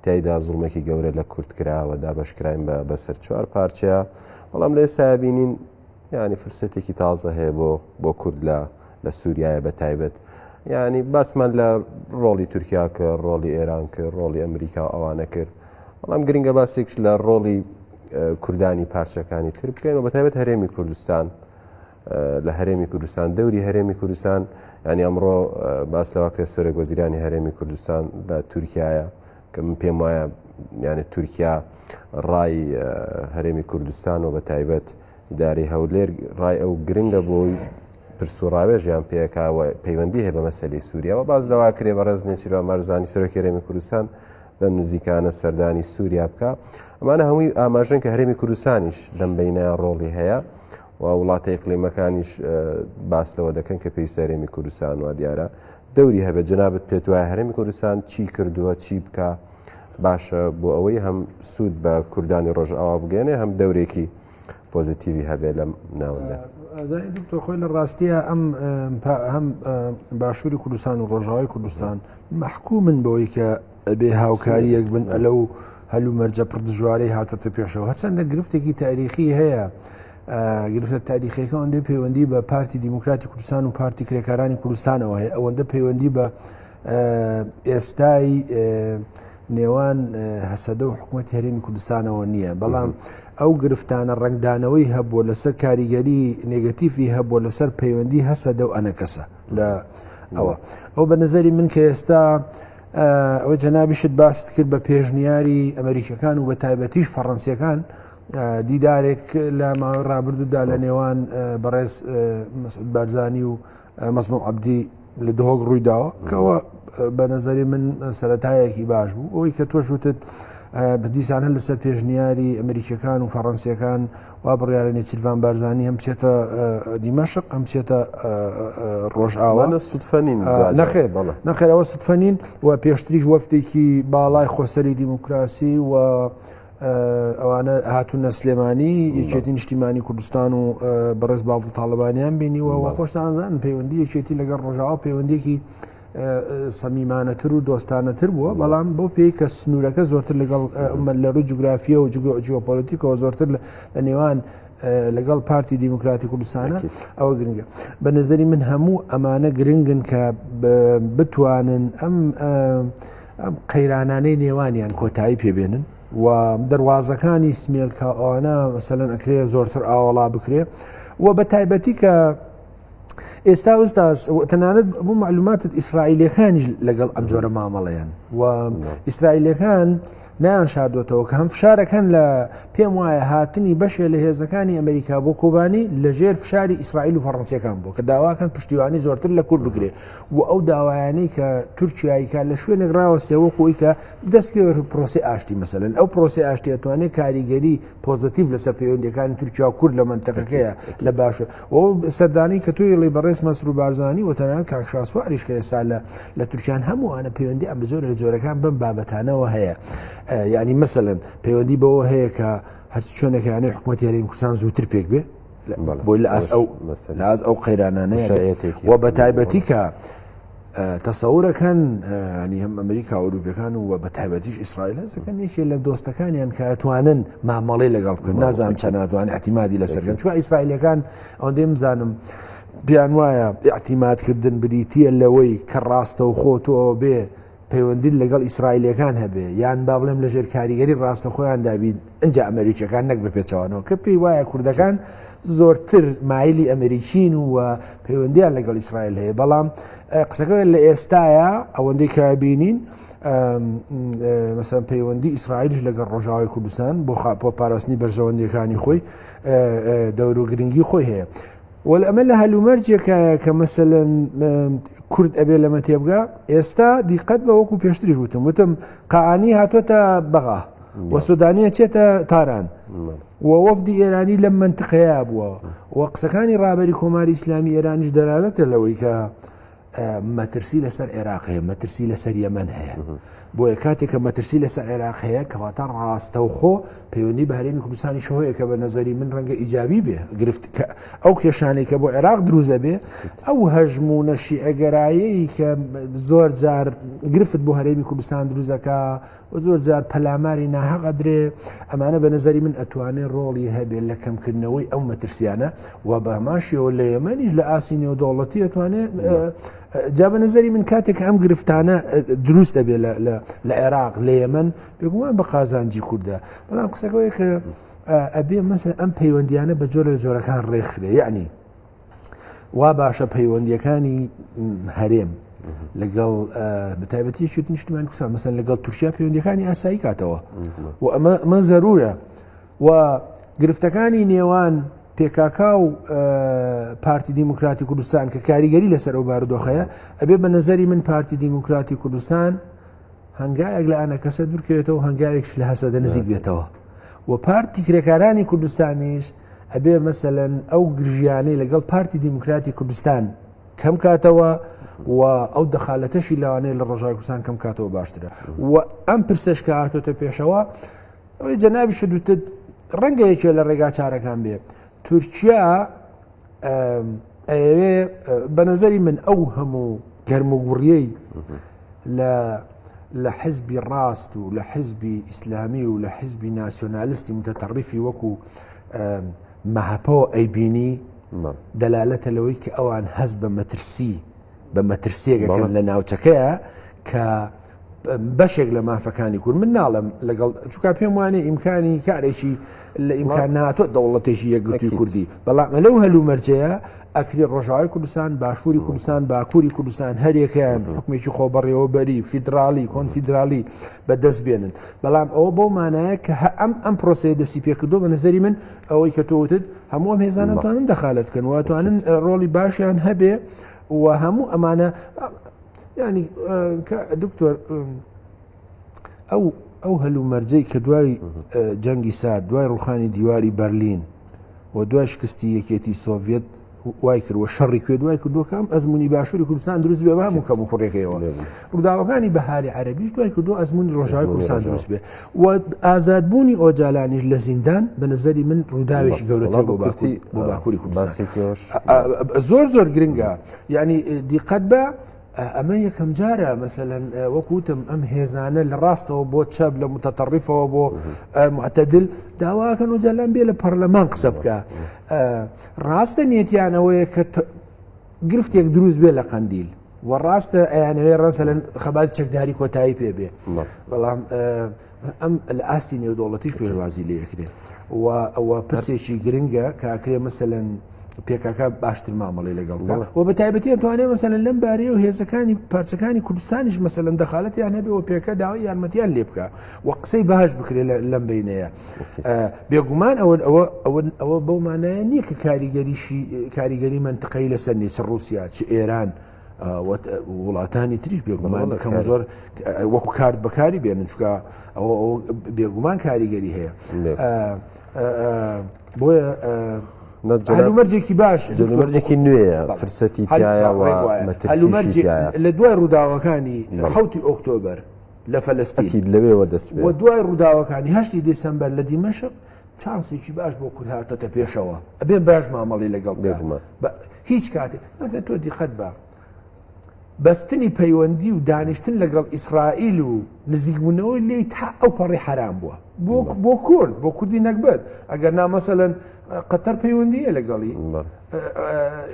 تایدا زوڵمێکی گەورە لە کورد کراوە دابەشکراین بەسەر 4 پارچەیە بەڵام لە ئێستا بینین ینی فرسەتێکی تازە هەیە بۆ کورد لە سووریایە بە تایبەت ینی باسمان لە ڕۆڵی تورکیا کرد ڕۆڵی ئێران کرد ڕۆڵی ئەمریکا ئەوانە کرد بەڵام گرنگە باسێکش لە ڕۆڵی کوردانی پارچەکانی تر بکەین و بەتایبەت هەرێمی کوردستان لە هەرێمی کوردستان دەوری هەرێمی کوردستان ینی ئەمڕۆ باس لەواکرێت سەرۆک وەزیرانی هەرێمی کوردستان لە تورکایە کە من پێم وایە یعنی تورکیا ڕای هەرێمی کوردستان و بە تایبەت ئیداری هەولێر ڕای ئەو گرنگە بۆی پرسوڕاوێژیان پێکاوە پەیوەندی هەیە بە مەسەلەی سووریاوە باز لەوا کرێ بە ڕێز نێچیرۆ مەرزانی سەرۆکی هەرێمی کوردستان بە نزیکانە سەردانی سووریا بکە ئەمانە هەمووی ئاماژن کە هەرێمی کوردستانیش دەمبینە ڕۆڵی هەیە و وڵاتە ئیقلیمەکانیش باس لەوە دەکەن کە پێویستە هەرێمی کوردستان و دیارە دەوری هەبێت جنابەت پێت وایە هەرێمی کوردستان چی کردووە چی بکە باشە بۆ ئەوەی هەم سوود بە کوردانی ڕۆژئاوا بگەێنێ هەم دەورێکی پۆزیتیڤی هەبێت لەم ناوەندە دکتۆر خۆی لە ڕاستیە هەم باشووری کوردستان و ڕۆژاوای کوردستان محکومن بۆی کە بێ هاوکاریەک بن ئەلەو هەلوو مەرجە پڕ دژوارەی هاتوۆتە پێشەوە هەرچەندە گرفتێکی تاریخی هەیە گرفتە تاریخیەکە ئەوەندەی پەیوەندی بە پارتی دیموکراتی کوردستان و پارتی کرێکارانی کوردستانەوە هەیە ئەوەندە پەیوەندی بە ئێستای نێوان هەسەدە و حکوومەتی هەرێمی کوردستانەوە نییە بەڵام ئەو گرفتانە ڕنگدانەوەی هەبووە لەسەر کاریگەری نێگەتیفی هەبووە لەسەر پەیوەندی هەسەدە و ئەنەکەسە لە ئەو بە نەزەری من کە ئێستا ئەوە جەنابیشت باست کرد بە پێشنیاری ئەمریکەکان و بە تایبەتیش فەڕەنسیەکان دیدارێک لە ماوەی ڕابردوودا لە نێوان بەڕێز مەسعود بارزانی و مەزلوم عەبدی لە دهۆک ڕوویداوە کەەوە بە نەزەری من سەرەتایەکی باش بوو ئەوەی کە تۆش وتت بەدیسانە لەسەر پێشنیاری ئەمریکەکان و فەڕەنسیەکان وا بڕیارە نێچیروان بارزانی هەم بچێتە دیمەشق هەم بچێتە ڕۆژئاوا نەخێرەوە سودفەنین و پێشتریش وەفتێکی باڵای خۆسەری دیموکراسی و ئەوانە هاتوونە سلێمانی یەکێتی نیشتیمانی کوردستان و بەڕێز باڵ تاڵبانیان بینیوە و خۆشتانزان پەیوەندی یەکێتی لەگەڵ ڕۆژاوا پەیوەندێکی سەمیمانەتر و دۆستانەتر بووە بەڵام بۆ پێی کە سنوورەکە زۆرتر لەگەڵ لە ڕووی جوگرافیە و جیۆپۆلیتیکەوە زۆرتر لە نێوان لەگەڵ پارتی دیموکراتی کوردستانە ئەوە گرنگە بە نەزەری من هەموو ئەمانە گرنگن کە بتوانن ئەم قەیرانانەی نێوانیان کۆتایی پێبێنن و دەواازەکانی سمێلکە ئەوانە مەسەلەن ئەکرێ زۆرتر ئاوەڵا بکرێ و بە تایبەتی کە ئێستا ئوستاس تەنانەت بۆ معلوماتت ئیسرائیلەکانیش لەگەڵ ئەم جۆرە مامەڵەیان و ئیسرائیلەکان نایان شاردوێتەوە کە هەم فشارەکەن لە پێم وایە هاتنی بەشێ لە هێزەکانی ئەمریکا بۆ کۆبانی لەژێر فشاری ئیسرائیل و فەڕەنسیەکان بوو کە داواکەن پشتیوانی زۆرتر لە کورد بکرێ و ئەو داوایانەی کە تورکیاییکە لە شوێنێک ڕاوەستێەوە خۆی کە دەست پێ پرۆسی ئاشتی مەسەلەن ئەو پرۆسی ئاشتی ئەتوانێت کاریگەری پۆزتیڤ لەسەر پەیوەندیەکانی تورکیا و کورد لە منتەقەکەیە لە باشە و سەردانی کە توی لێ بەڕێز مەسرور بارزانی و تەنانەت کاکشاسواریش کە ئێستا لە تورکیان هەمووانە پەیوەندی ئەم بزۆر لە جۆرەکان بم بابەتانەوە هەیە یعنی مەسەلەن پەیوەندی بەوە هەیە کە هەر چۆنێکیانەی حکوومەتی هەرێمی کوردستان زووتر پێک بێ بۆی لە ئاز ئەو قەیرانانەیە و بە تایبەتی کە تەسەورەکەن ینی هەم ئەمریکا ئەوروپیەکان و بە تایبەتیش ئیسرائیل هەستەکەن یەکێ لە دۆستەکانیان کە ئەتوانن مامەڵەی لەگەڵ بکەن نازانم چەند ناتوانێت ئەتیمادی لەسەرکەن چوە ئیسرائیلەکان ئەوەندەی بزانم بیان وایە ئەتیمادکردن بریتیە لەوەی کە ڕاستە و خۆتەوە بێ پەیوەندی لەگەڵ ئیسرائیلەکان هەبێ یان با بڵێم لەژێر کاریگەری ڕاستە خۆیان دابین ئەنجا ئەمریکیەکان نەک بە پێچەوانەوە کە پێی وایە کوردەکان زۆرتر مایلی ئەمریکین و پەیوەندیان لەگەڵ ئیسرائیل هەیە بەڵام قسەکە لە ئێستاە ئەوەندەی کە بینین مەسەن پەیوەندی ئیسرائیلش لەگەڵ ڕۆژاوای کوردستان بۆ پاراستنی بەرژەوەندیەکانی خۆی دەور و گرنگی خۆی هەیە والأمل هەلومەرجێک كمثلا كرد أبي لما تيبقى يستا دي قد بوكو بيشتري وتم قاعاني هاتوتا بغاه وسودانية تشتا تاران ووفد إيراني لما انتقيا أبوا وقسكاني رابري كوماري إسلامي إيراني دلالة لويكا ما ترسيل سر عراق هي ما ترسيل سر يمن هي بۆیە کاتێککە مەترسی لەسەر عێراق هەیە کەواتە ڕاستەوخۆ پەیوەندی بە هەرێمی کوردستانی شەوەیە کە بە نەزەری من ڕەنگە ئیجابی بێ گرفت ئەو کێشانەی کە بۆ عێراق دروزە بێ ئەو هەژمونە شیعەگەرایەی کە زۆر جار گرفت بۆ هەرێمی کوردستان دروزەکە و زۆر جار پەلاماری ناهەق ئەدرێ ئەمانە بە نەزەری من ئەتوانێت ڕۆڵی هەبێت لە کەمکردنەوەی ئەو مەترسیانە و بە هەماشیەوە لە یەمەنیش لە ئاسی نێودەوڵەتی ئەتوانێت جا بە نەزەری من کاتێک ئەم گرفتانە دروست دەبێت لە عێراق لە یەمەن بێگومان بە قازانجی کووردە بەڵام قسەکەوەی کە ئەبێ مەسەڵەن ئەم پەیوەندیانە بە جۆرە لە جۆرەکان ڕێکخرێ یعنی وا باشە پەیوەندیەکانی هەرێم لەگەڵ بەتایبەتی نیشتمان کوردستان مەسەڵەن لەگەڵ تورکیا پەیوەندیەکانی ئاسایی کاتەوە و ئەمە زەرورە و گرفتەکانی نێوان پێکاکا و پارتی دیموکراتی کوردستان کە کاریگەری لەسەر ئەو بارودۆخەیە ئەبێ بە نەزەری من پارتی دیموکراتی کوردستان هەنگایەک لە ئەنە کەسە دوورکەوێتەوە هەنگاوێکش لە هەسەدە نزیک بێتەوە و پارتی کرێکارانی کوردستانیش ئەبێ مەسەلەن ئەو گرژیانەی لەگەڵ پارتی دیموکراتی کوردستان کەم کاتەوە و ئەو دەخالەتەشی لەوانەیە لە ڕۆژاوی کوردستان کەم کاتەوە باشترە و ئەم پرسەش کە هاتۆتە پێشەوە ئەوەی جەنابی شدوتت ڕەنگە یەکێ لە ڕێگا چارەکان بێ تورکیا ئەوێ بە نەزەری من ئەو هەموو گەرموگوڕیەی لە حزبی ڕاست و لە حزبی ئیسلامی و لە حزبی ناسیۆنالیستی متەتەڕیفی وەکو مەهەپەوە ئەیبینی دەلالەتە لەوەی کە ئەوان هەست بە مەترسیەکەکەن لە ناوچەکەیە کە بەشێک لە مافەکانی کورد من ناڵم لەگەڵ چووکە پێم وانێ ئیمکانی کارێکی لە ئیمکان ناتۆ دەوڵەتێکی یەکگرتووی کوردی بەڵام لەو هەلومەرجەیە ئەکری ڕۆژاوی کوردستان باشووری کوردستان باکووری کوردستان هەرێکیان حکومێکی خۆبەڕێوەبەری فیدرالی کۆنفیدرالی بەدەست بێنن بەڵام ئەوە بۆ مانایە کە ئەم پرۆسەیە دەستی پێکردو بە نەزەری من ئەوەی کە تۆوتت هەموو ئەم هێزانە توانن دەخالت بکەن واتوانن ڕۆڵی باشیان هەبێ و هەموو ئەمانە يعني دكتور او هەلومەرجەی کە دوای جەنگی سارد دوای ڕوخانی دیواری بەرلین و دوای شکستی یەکێتی سۆڤێت وای کرد و شەڕی کوێ دوای کردووەکەم ئەزمموی باشووری کوردستان دروست بێ بە هەموو کەم و کوڕێکەوە ڕووداوەکانی بەهاری عەرەبیش دوای کردو ئەزمموی ڕۆژاوی کوردستان دروست بێ و ئازادبوونی ئۆجالانیش لە زیندان بە نەزەری من ڕووداوێکی گەورەتر بۆ باکووری کوردستان زۆر گرنگە یعنی دیقەت بە ئەمە یەکەم جارە مەسەلەن وەکوتم ئەم هێزانە لە ڕاستەوە بۆ چەپ لە متەتەڕیفەوە بۆ معتەدل داواکەن و جەلان بێ لە پەرلەمان قسە بکە ڕاستە نێتیانەوەیە کە گرفتێک دروست بێ لە قەندیل و ڕاستە ئەیانەوەی ڕەسەلەن خەبات چەکداری کۆتایی پێ بێ بەڵام ئەم لە ئاستی نێودەوڵەتیش پێشوازی لێ یەکرێ و ئەوە پرسێکی گرنگە کە ئاکرێ مەسەلەن پێکاکە باشتر مامەڵی لەگەڵ و بە تایبەتی ئەتوانێت مەسەلەن لەم بارەیە و هێزەکانی پارچەکانی کوردستانیش مەسەلەن دەخالەتیان هەبێ و پێکە داوای یارمەتیان لێ بکە و قسەی باش بکرێت لەم بینەیە بێگومان ئەوە بەو مانایە نییە کە کاریگەری منتقەی لەسەر نیە چ رووسیا چ ئێران وڵاتانی تریش بێگومان کەم زۆر وەکو کارت بەکاری بێنن چکە ئەوە بێگومان کاریگەری هەیە بۆیە هەلومەرجێکی باش هەلومەرجێکی نوێیە فرسەتی تایە و مەترسیشی تایە لە دوای ڕووداوەکانی 7 ئۆکتۆبەر لە فەلەستین لەوێوە دەست بێ و دوای ڕووداوەکانی 8 دێسەمبەر لە دیمەشق چانسێکی باش بۆ کورد هاتەتە پێشەوە ئەبێن باش مامەڵی لەگەڵ هیچ کاتێک تۆ دیقەت بە بەستنی پەیوەندی و دانیشتن لەگەڵ ئیسرائیل و نزیکبوونەوەی لێی تا ئەو پەڕی حرام بووە بۆ کورد بۆ کوردی نەکبەت ئەگەر نامەسەلەن قەتەر پەیوەندیە لەگەڵی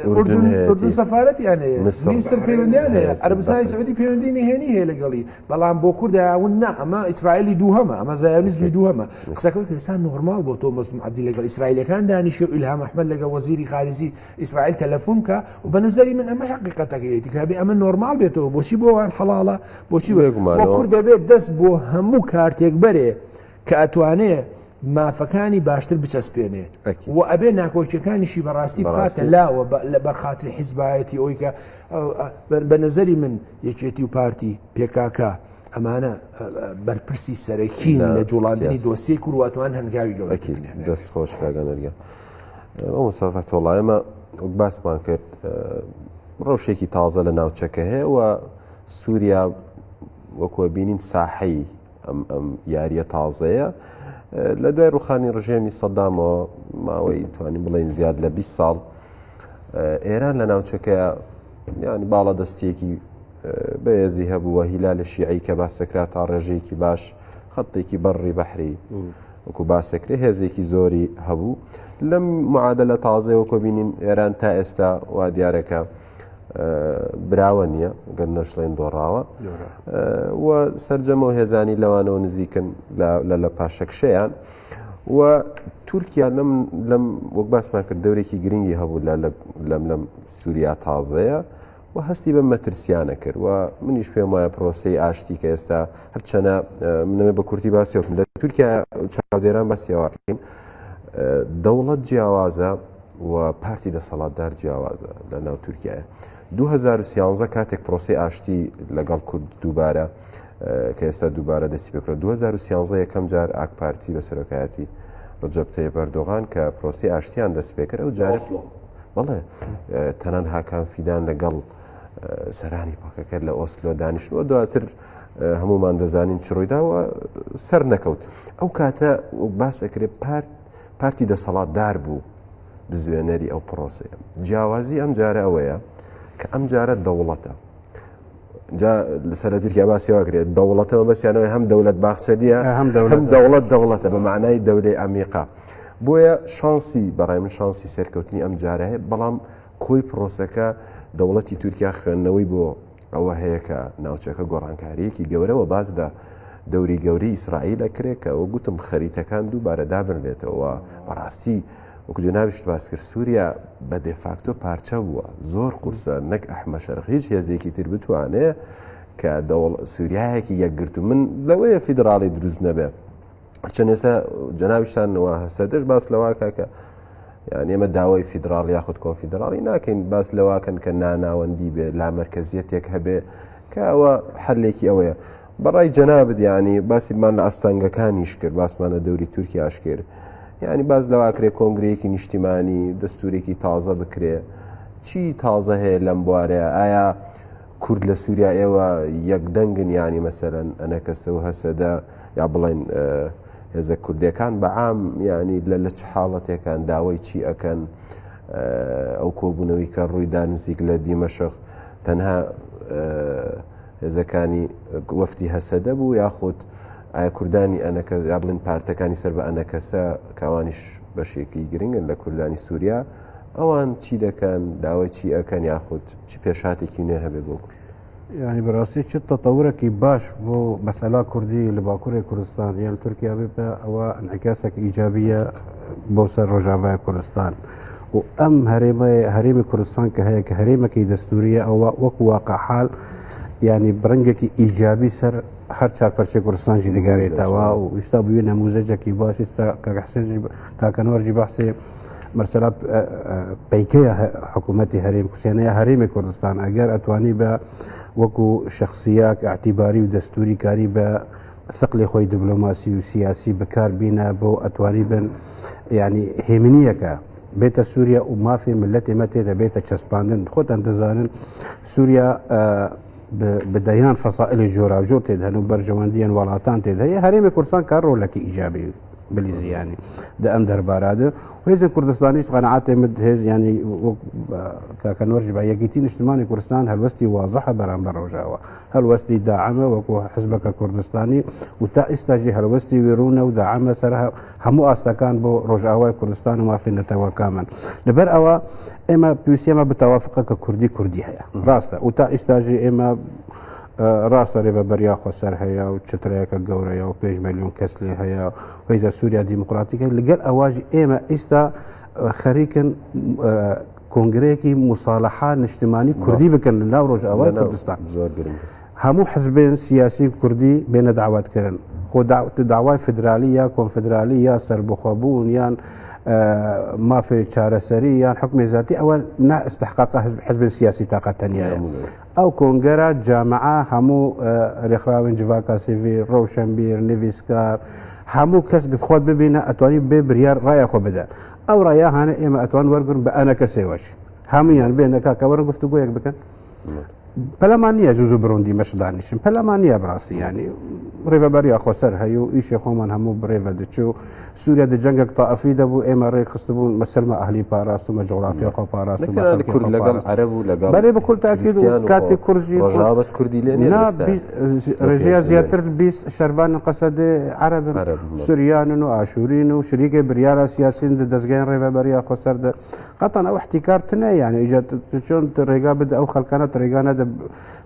ئوردن سەفارەتیان هەیە میسر پەیوەندیان هەیە عەرەبستانی سعودی پەیوەندی نهێنی هەیە لەگەڵی بەڵام بۆ کورد داون نا ئەمە ئیسرائیلی دووهەمە ئەمە زایۆنیزمی دووهەمە قسەکەی ئێستا نۆرماڵ بۆ تۆ مەسلوم عەبدی لەگەڵ ئیسرائیلەکان دانیشێ و ئیلهام ئەحمەد لەگەڵ وەزیری خارجی ئیسرائیل تەلەفۆن کە و بە نەزەری من ئەمەش حەقیقەتەکەیەتی کە ئەمە نۆرماڵ بێتەوە بۆچی بۆوان حەڵاڵە بۆچی بۆ کورد دەبێت دەست بۆ هەموو کارتێک بەرێ کە ئەتوانێ مافەکانی باشتر بچەسپێنێ ئەکید. و ئەبێ ناکۆچەکانیشی بەڕاستی بخاتە لاوە لە بەرخاتری حیزبایەتی ئەوی کە بە نەزەری من یەکێتی و پارتی پێکاکە ئەمانە بەرپرسی سەرەکین لە جوڵاندنی دۆسیە کورواتوان هەنگاوی ئەکید دەست خۆش کاگەنەرگە ئەو مسافە تۆڵایمە وەک باسمان کرد ڕەوشێکی تازە لە ناوچەکە هەیە و سووریا وەکوە بینین ساحەی ئەم یاریە تازەیە لە دوای ڕوخانی ڕژێمی سەدامەوە ماوەی توانین بڵێن زیاد لە 20 ساڵ ئێران لە ناوچەکە ینی باڵە دەستێکی بەهێزی هەبووە هیلالە شیعی کە باسەکرا تا ڕێژەیەکی باش خەتێکی بەڕی بەحری وەکو باسەکرێ هێزێکی زۆری هەبوو لەم معادلە تازەیەوەکۆ بینین ئێران تا ئێستا وا دیارەکە براوە نییە گەر نەشڵێن دۆڕاوە و سەررجەمە هێزانی لەوانەوە نزیکن لە پاشەکشەیان و تورکیا لەم وەک باسمان کرد دەورێکی گرنگی هەبوو لەم سووریا تازەیە و هەستی بە مەترسیانە کرد و منیش پێم وایە پرۆسی ئاشتی کە ئێستا هەرچەنە منەوێ بە کورتی باسیۆکم لە تورکیا چاودێران بەسیێواکەین دەوڵەت جیاوازە و پارتی دەسەڵاتدار جیاوازە لە ناو تورکایە 2013 کاتێک پرۆسی ئاشتی لەگەڵ کورد دووبارە کە ئێستا دووبارە دەستی پێکرا 2013 یەکەم جار ئاک پارتی بە سەرۆکایەتی ڕەجەب تەیب ئەردۆغان کە پرۆسی ئاشتیان دەست پێکرد و جارێک بەڵێ تەنەنها کانفیدان لەگەڵ سەرانی پاکەکە لە ئۆسلۆ دانیشتووە دواتر هەمومان دەزانین چ ڕوویداوە سەر نەکەوت ئەو کاتە باس ئەکرێت پارتی دەسەڵاتدار بوو بزوێنەری ئەو پرۆسەیە جیاوازی ئەم جارە ئەوەیە کە ئەم جارە دەوڵەتە لەسەر تورکیا باسیواکرێت دەوڵەتەوە بەسییانەوەی هەم دەوڵەت باخچە دیە هەم دەوڵەتە بە معنای دەولەی ئەمیقا بۆیە شانسی بەڕای من شانسی سەرکەوتنی ئەم جارە هەیە بەڵام کۆی پرۆسەکە دەوڵەتی تورکیا خوێندنەوەی بۆ ئەوە هەیە کە ناوچەکە گۆڕانکاریەکی گەورەوە باز لە دەوری گەوری ئیسرائیل ئەکرێت کە ئەوە گوتم خەریتەکان دووبارە دابنرێتەوە بەڕاستی وەکو جەنابیشت باس کرد سووریا بە دێفاکتۆ پارچە بووە زۆر قورسە نەک ئەحمە شەرق هیچ هێزێکی تر بتوانێت کە سووریایەکی یەکگرت و من لەوەیە فیدراڵی دروست نەبێت چەند ئێستا جەنابیشتانەوە هەسەدەش باس لەواکە کە یان ئێمە داوای فیدراڵ یاخود کۆنفیدراڵی ناکەین باس لەواکەن کە ناناوەندی بێ لا مەرکەزیەتێک هەبێ کە ئەوە حلێکی ئەوەیە بەڕای جەنابت ینی باسیمان لە ئەستانگەکانیش کرد باسمانە دەوری تورکیاش کرد یعنی باز لەواکرێ کۆنگرەیەکی نیشتیمانی دەستورێکی تازە بکرێ چی تازە هەیە لەم بوارەیە ئایا کورد لە سووریا ئێوە یەکدەنگن ینی مەسەرەن ئەنەکەسە و هەسەدا یا بڵێن هێزە کوردەکان بەعام ینی لە چ حاڵەتێکان داوای چی ئەکەن ئەو کۆبوونەوەی کە ڕوویدا نزیک لە دیمەشق تەنها هێزەکانی وەفتی هەسەدە بوو یاخود ئایا کوردانی ئەنەکە یا بڵێن پارتەکانی سەر بە ئەنەکەسە کاوانیش بەشێکی گرنگن لە کوردانی سووریا ئەوان چی دەکەن داوای چی ئەکەن یاخود چی پێشاتێکی نوێ هەبێ بۆ کورد يعني براسي شت تطورك باش بو مسألة كردي لباكوري كردستان يعني تركيا بيبقى أو انعكاسك إيجابية بوسر رجابة كردستان وأم هريمة كردستان كهي كهريمة كي دستورية أو وكو واقع حال يعني برنجك إيجابي سر هر چار پرچه كردستان جدي قاريتا ويستابيو نموذجك باش كحسن كاكنور جي بحثي مرسلة بيكية حكومتي هريم كسيانية هريم كردستان أجر أتواني با وكو شخصيات اعتباري ودستوري كاري با ثقل خوي دبلوماسي وسياسي بكار بينا بو أتواني بن يعني هيمنية بيت سوريا وما في ملتي متى بيت تشسباندن خد انتظارن سوريا بديان فصائل الجورا وجور تدهن برجوانديا ولاتان تدهن هريم كردستان كارو لك إيجابي بليزي يعني ده أم درباراده وهذا كردستانيش قناعات مد هز يعني كان ورجب يجيتين اجتماعي كردستان هالوستي واضحة برام بروجاوا هالوستي داعمة وكو حزبك كردستاني وتا استاجي هالوستي ويرونا وداعمة سرها همو استكان بو رجاوا كردستان وما في نتوا كامل لبر أوا إما بيسيما بتوافقك كردي هيا راستا وتا استاجي إما ڕاستە ڕێ بە بەریاخۆ سەر هەیە و چترەیەکە گەورەیە و 5 ملیۆن کەس لێ هەیە و هیزە سووریا دیموکراتیکە لەگەڵ ئەواژی ئێمە ئێستا خەریکن کۆنگرەیەکی موساڵەحا نیشتیمانی کوردی بکەن لەناو ڕۆژئاوای کوردستان زۆر گرنگ هەموو حزبێن سیاسی کوردی بێنە داواتکردن خۆ داوای فدرالی یا کۆنفدرالی یا سەربەخۆبوون یان مافێ چارەسەری یان حکومی ذاتی ئەوە نا استحقاق حزب سیاسی تااقەتەنیایە ئەو کۆنگەرە جامعە هەموو ڕێکخراوین جڤاکە سیڤی ڕەوشەمبیر نویسکار هەموو کەس خۆت ببینە ئەتوانی بێ بریار ڕایە خۆ بدە ئەو ڕایە هانە ئێمە ئەتوان وەرگن بە ئەنە کەسێوەش هەمویان بێنە کاکە وەرە گفتوگۆیەک بکەن پەلەمان نییە جوزو بڕوندی مەشدانیشم پەلەمان نییە بڕاستی ینی ڕێبەبەری ئاخۆسەر هەیە و ئیشی خۆمان هەموو بڕێبە دەچوو سووریا دە جەنگێک تاافی دەبوو ئێمە ڕێ خستبوون مەسلمە ئەهلی پاراستمە جغرافیا خۆ پاراست لەگەڵ عەرەب و لەگەڵ بەێ بە کول تاکید و کاتی کوردی بەس کوردی لێ ڕێژەیە زیاتر 20 شەربان قەسەدێ عەرەبن سوریانن و ئاشورین و شریکە بریارە سیاسین دەستگەیان ڕێبەبەری ئاخۆسەر قەتەن ئەو احتیکارتنە یعنی ئیجاد چۆن ڕێگا بدە ئەو خەڵکانە ڕێگانە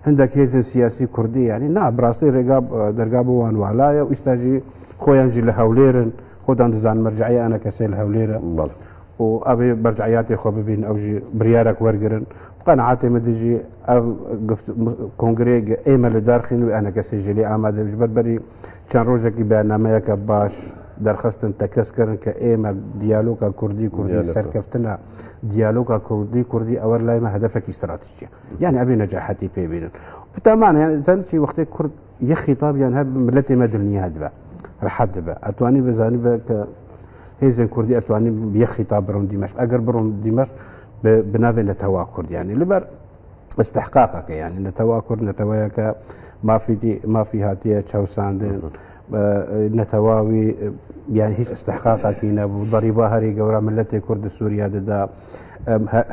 هەندێک هێزن سیاسی کوردی ینی نا بڕاستی ڕێگا دەرگا بوان والایە و ئیستاژی خۆیانجی لە هەولێرن خۆدان دەزان مەرجعی ئەنە کەسێ لە هەولێرە و ئەبێ بەرجعیاتی خۆ ببین ئەوژی بریارێک وەرگرن قەنەعاتی مدژی کۆنگرێک ئێمە لە دارخین و ئەنە کەسی ژلی ئامادەش بەربەری چەند ڕۆژێکی بەنامەیەکە باش دەرخستن تەکەسکردن کە ئێمە دیالۆگە کوردی سەرکەفتنە دیالۆگە کوردی ئەوە لایمە هەدەفێکی استراتیژیە یعنی ئەبێ نەجاحەتی پێبینن بتامان زانکی وەختی کورد یە خیتابیان هەر ملەتی مە دڵنیا دبە ڕحەت دبە ئەتوانی بزانی بە کە هێزن کوردی ئەتوانی یە خیتاب بڕۆن دیمەش ئەگەر بڕۆن دیمەش بنابێن نەتەوا کوردیانی لەبەر استحقاقەکە یعنی نەتەوا کورد نەتەوەیەکە مافی هاتیە چاوساندن نەتەواوی یان هیچ استحقاقاکی نەبوو ضریبا هەری گەورە ملەتی کورد سووریا دەدا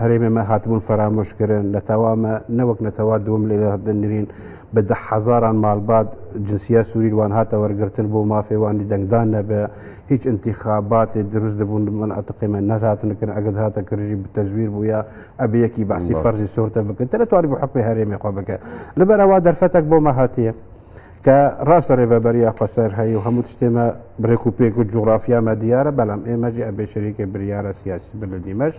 هەرێمێمە هاتبوون فەرامۆشکردن نەتەوامە نەوەک نەتەوا دوم لێ دەنرین بە 10,000 ماڵبات جنسیە سووری وان هاتە وەرگرتن بۆ مافێوانی دەنگدان نەبێ هیچ انتخاباتی دروست دەبوون من ئەتقیمە نەهاتنکردن ئەگەر هاتە کردژی بتەزویر بووە ئەبەیەکی باسی فەرزی سۆرتە بکەن تەتوانی بۆ حکمی هەرێمی خۆ بکە لەبەرەوە دەرفەتێک بۆ مەهاتیە کە ڕاستە ڕێبەبەریە خۆسەر هەیە و هەموو شتێمە بڕێک و پێک و جوغرافیامە دیارە بەڵام ئێمەجی ئەبێ شەریکە بریارە سیاسی بە لە دیمەش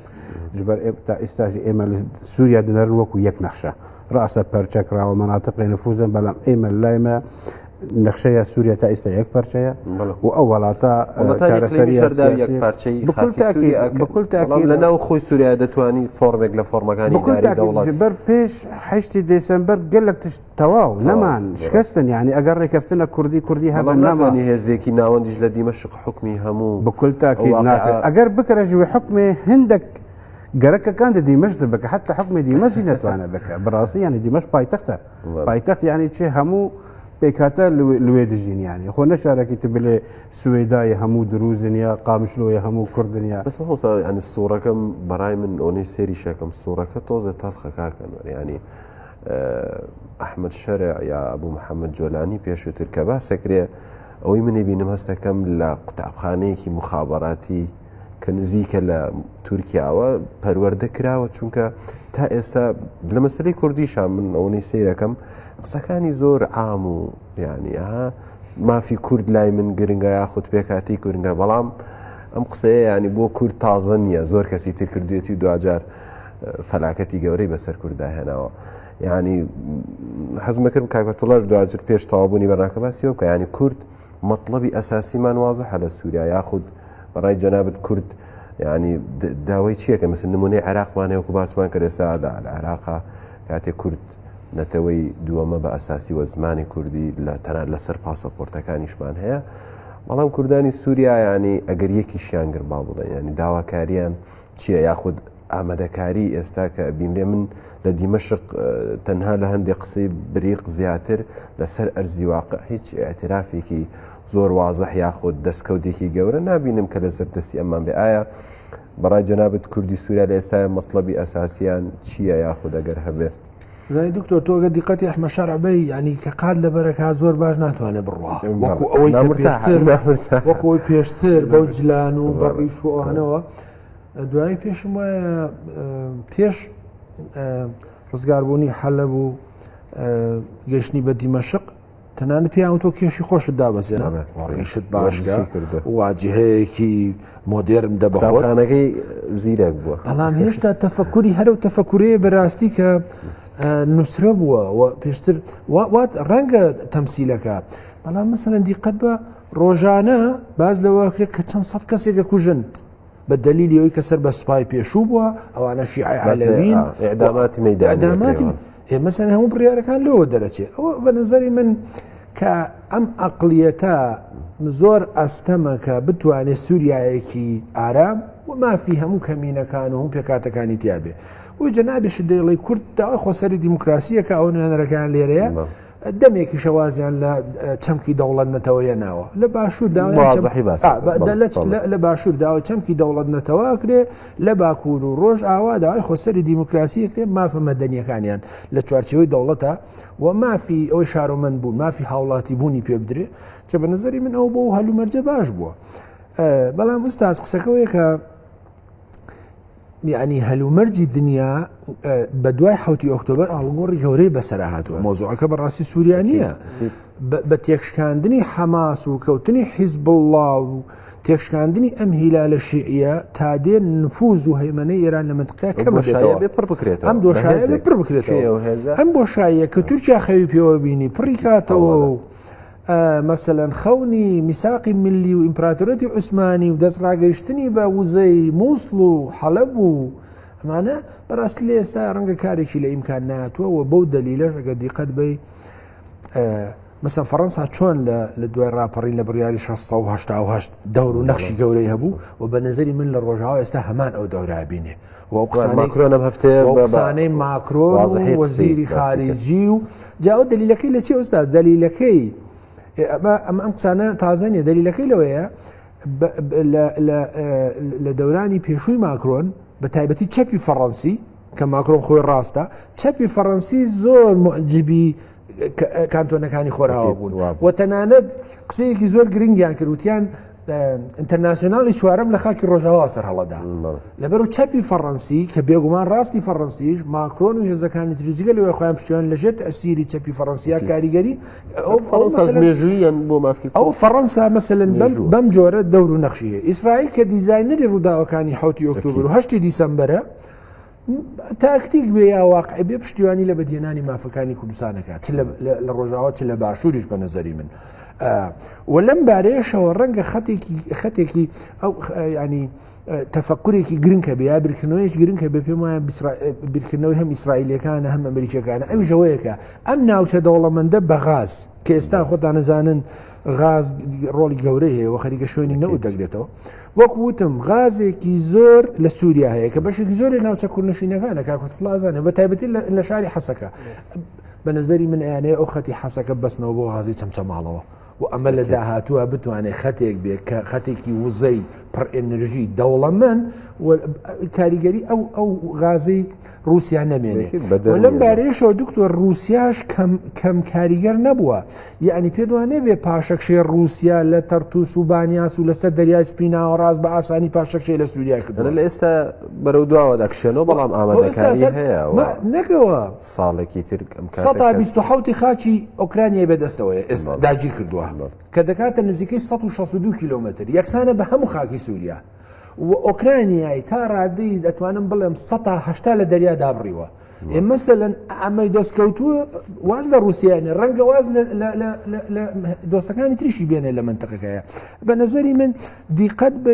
جبەر تا ئێستاژی ئێمە لە سووریا دنەرن وەکو یەک نەخشە ڕاستە پەرچەکراوە مەناتقی نفوزن بەڵام ئێمە لایمە نەخشەیە سووریا تا ئێستا یەک پەرچەیە و ئەو وڵاتە لەناو خۆی سووریا دەتوانی فۆرمێک لە فۆرمەکانی دەوڵات بەر پێش 8 دێسەمبەر گەلک تەواو نەمان شکستن یعنی ئەگەر ڕێکەفتنە کوردی هەبن نامانی هێزێکی ناوەندیش لە دیمەشق حکمی هەموو بکل تاکید ئەگەر بکرەژوی حکمێ هەندێک گەرەکەکان دە دیمەش دەبکە حتا حکمی دیمەشی نەتوانە بکە بڕاستی ینی دیمەش پایتەخت ینی چێ هەموو پێکاتە لێ دژینیانی خۆ نەشارێکی ت بلێ سوێدای هەموو دروزنیا قامشلۆیە هەموو کوردنیا بەس هۆسا ینی سوورەکەم بەڕای من ئۆنی سێری شەکەم سوورەکە تۆزە تەڵخە کاکەن ینی ئەحمەد شەرع یا ئەبوو محەممەد جۆلانی پێشووتر کە باسەکرێ ئەوەی منێ بینم هەستەکەم لە قوتابخانەیەکی مخابەڕاتی کە نزیکە لە تورکیاوە پەروەردە کراوە چونکە تا ئێستا لە مەسلەی کوردیشان من ئەوەی سیرەکەم قسەکانی زۆر عام و یعنی مافی کورد لای من گرنگە یاخود پێکاتی گرنگە بەڵام ئەم قسەیە ینی بۆ کورد تازە نییە زۆر کەسی تر کردوێتی دوجار فەلاکەتی گەورەی بەسەر کووردا هێناوە ینی حەزمەکردم کاکبەتوڵەش دوجار پێش تەوابوونی بەڕاکە باسیەوە کە ینی کورد مەطلبی ئەساسیمان وازەحە لە سووریا یاخود بەڕای جەنابەت کورد ینی داوای چییە کە مثل نمونەی عێراقمانەیەکو باسمان کرد ئێستادا لە عێراقا کاتێک کورد نەتەوەی دووەمە بە ئەساسی وە زمانی کوردی لە تەنان لەسەر پاسەپۆرتەکانیشمان هەیە بەڵام کوردانی سووریا ینی ئەگەر یەکیشیان گربا بڵێن ینی داواکاریان چییە یاخود ئامادەکاری ئێستا کە بینێ من لە دیمەشق تەنها لە هەندێک قسەی بریق زیاتر لەسەر ئەرزی واقع هیچ ئاعترافێکی زۆر وازەح یاخود دەستکەوتێکی گەورە نبینم کە لەسەر دەستی ئەمان بێ ئایا بەڕای جەنابەت کوردی سووریا لە ئێستا مەطلبی ئەساسیان چییە یاخود ئەگەر هەبێ زای دکتۆر تۆگە دیقەتی ئەحمە شەرعبەی ینی کە قات لە بەرەکە زۆر باش ناتوانێت بڕوا وەکو ئەوەی پێشتر بەو جلان و بەڕی شوانەوە دوایی پێشم وایە پێش ڕزگاربوونی حەلە بوو گەشتنی بە دیمەشق تەنانە پیان تۆ کێشی خۆشت دابەزێنە ڕیشت باشکە واجهەیەکی مۆدێرن دەبخۆانەکەی زیرەک بووە بەڵام هێشتا تەفەکوری هەرو تەفەکورەیە بەراستی کە نووسرە بووە و پێشتر وات ڕەنگە تەمسیلەکە بەڵام مەسەلەن دیقەت بە ڕۆژانە باز لەوەکرێت کە چەند سەد کەسێکە کوژن بە دلیلی ئەوەی کە سەر بە سوپای پێشوو بووە ئەوانە شیعی عەلەوین ئیعداماتی مەیدانی مەسەلەن هەموو بڕیارەکان لەوە دەرەچێت ئەوە بە نەزەری من کە ئەم عەقڵیەتە زۆر ئەستەمە کە بتوانێت سووریایەکی ئارام و مافی هەموو کەمینەکان و هەموو پێکاتەکانی تیابێ و جەنابیش دەیڵی کورد داوای خۆسەری دیموکراسیەکە ئەو نوێنەرەکان لێرەیە دەمێکی شەوازیان لە چەمکی دەوڵەت نەتەوەیە ناوە لە باشوور لە باشوور داوای چەمکی دەوڵەت نەتەوە کرێ لە باکوور و ڕۆژ ئاوا داوای خۆسەری دیموکراسی کرێ مافە مەدەنیەکانیان لە چوارچەوەی دەوڵەتە و مافی ئەوەی شارۆمەند بوو مافی هاوڵاتی بوونی پێ بدرێ کە بە نظری من ئەو بۆ هەلومەرجە باش بووە بەڵام ئوستاز قسەکەوەیە کە یعنی هەلومەرجی دنیا بە دوای 7 ئۆکتۆبەر ئاڵگۆڕی گەورەی بەسەرا هاتووە مۆزوعەکە بەڕاستی سووریانیە بە تێکشکاندنی حەماس و کەوتنی حیزب الله و تێکشکاندنی ئەم هیلالە شیعیە تا دێ نفوذ و هەیمەنەی ئێران لە منطقەیە کەم بێتەوە ئەم دۆشایە پڕ بکرێتەوە ئەم بۆشاییە کە تورکیا خەوی پێوە بینی پڕی کاتەوە مەسەلەن خەونی میساقی ملی و ئیمپراتۆرەتی عوسمانی و دەستڕاگەیشتنی بە وزەی مووسڵ و حەلەب و ئەمانە بەڕاستی لە ئێستا ڕەنگە کارێکی لە ئیمکان ناتووە و بەو دەلیلەش ئەگە دیقەت بێ مەسەن فەڕەنسا چۆن لە دوای ڕاپەڕین لە بڕیاری 1688 دەور و نەخشی گەورەی هەبوو و بە نەزەری من لە ڕۆژاوە ئێستا هەمان ئەو دەورابینێ و قسانەی ماکرۆن وەزیری خارجی و جاوە دلیلەکەی لە چی ئۆستاز دلیلەکەی ئەمە ئەم قسانە تازەنیە دلیلەکەی لەوەیە لە دەورانی پێشووی ماکرۆن بە تایبەتی چەپی فەڕەنسی کە ماکرۆن خۆی ڕاستە چەپی فەڕەنسی زۆر معجبی کانتۆنەکانی خۆراوە بوون و تەنانەت قسەیەکی زۆر گرنگیان کردوتیان ئینتەرناسیۆناڵی چوارەم لە خاکی ڕۆژاوا سەر هەڵەدا لەبەر و چەپی فەڕەنسی کە بێگومان ڕاستی فەڕەنسیش ماکرۆن و هێزەکانی تریجگە لەوەی خۆیان پشتیوان لەژێت ئەسیری چەپی فەڕەنسیا کاریگەری ئەو فەڕەنسا مەسەلەن بەم جۆرە دەور و نەخشیە ئیسرائیل کە دیزاینەری ڕووداوەکانی 7 ئۆکتۆبر و 8 دیسەمبەرە تاکتیک بێ یا واقع بێ پشتیوانی لە بەدیێنانی مافەکانی کوردستانەکە چ لە ڕۆژاوە چ لە باشووریش بە نەزەری من و لەم بارەیەشەوە ڕەنگە خەتێکی ئەو ینی تەفەکورێکی گرنگکە بێ یا بیرکردنەوەیەکی گرنگکە بێ پێم وایە بیرکردنەوەی هەم ئیسرائیلەکانە هەم ئەمریکەکانە ئەوی ژەوەیەکە ئەم ناوچە دەوڵەمەندە بە غاز کە ئێستا خۆتان نەزانن غاز ڕۆڵی گەورەی هەیە و خەریکە شوێنی نەوت دەگرێتەوە وەکوتم غازێکی زۆر لە سووریا هەیە کە بەشێکی زۆر لە ناوچە کوردنشینەکانە کاکوت پلازانە بە تایبەتی لە شاری حەسەکە بە نەزەری من ئەیانەیە ئەو خەتی حەسەکە بەستنەوە بۆ غازی چەمچەماڵەوە و ئەمە لە داهاتووە بتوانێت خەتێک بێت کە خەتێکی وزەی پڕ ئێنەرژی دەوڵەمەند کاریگەری ئەو غازی رووسیا نەمێنێت لەم بارەیەشەوە دکتۆر رووسیاش کەم کاریگەر نەبووە یعنی پێدوانێ بێ پاشەکشەی رووسیا لە تەرتوس و بانیاس و لەسەر دەریای سپیناوە ڕاست بە ئاسانی پاشەکشەی لە سووریا کردن لە ئێستا بەرەو دواوە دەکشێنەوە بەڵام ئامادەکاری هەیە نەکەوە ساڵێکی تر 127 خاکی ئۆکرانیای بەدەستەوەی ئێستا داگیر کردووە کە دەکاتە نزیکەی 162 کیلومتر یەکسانە بە هەموو خاکی سووریا و ئۆکرانیای تا ڕادەی دەتوانم بڵێم 180 لە دەریا دابڕیوە مەسەلەن ئەمەی دەستکەوتووە واز لە رووسیانە ڕەنگە واز لە دۆستەکانی تریشی بێنێ لە منتەقەکەیە بە نەزەری من دیقەت بە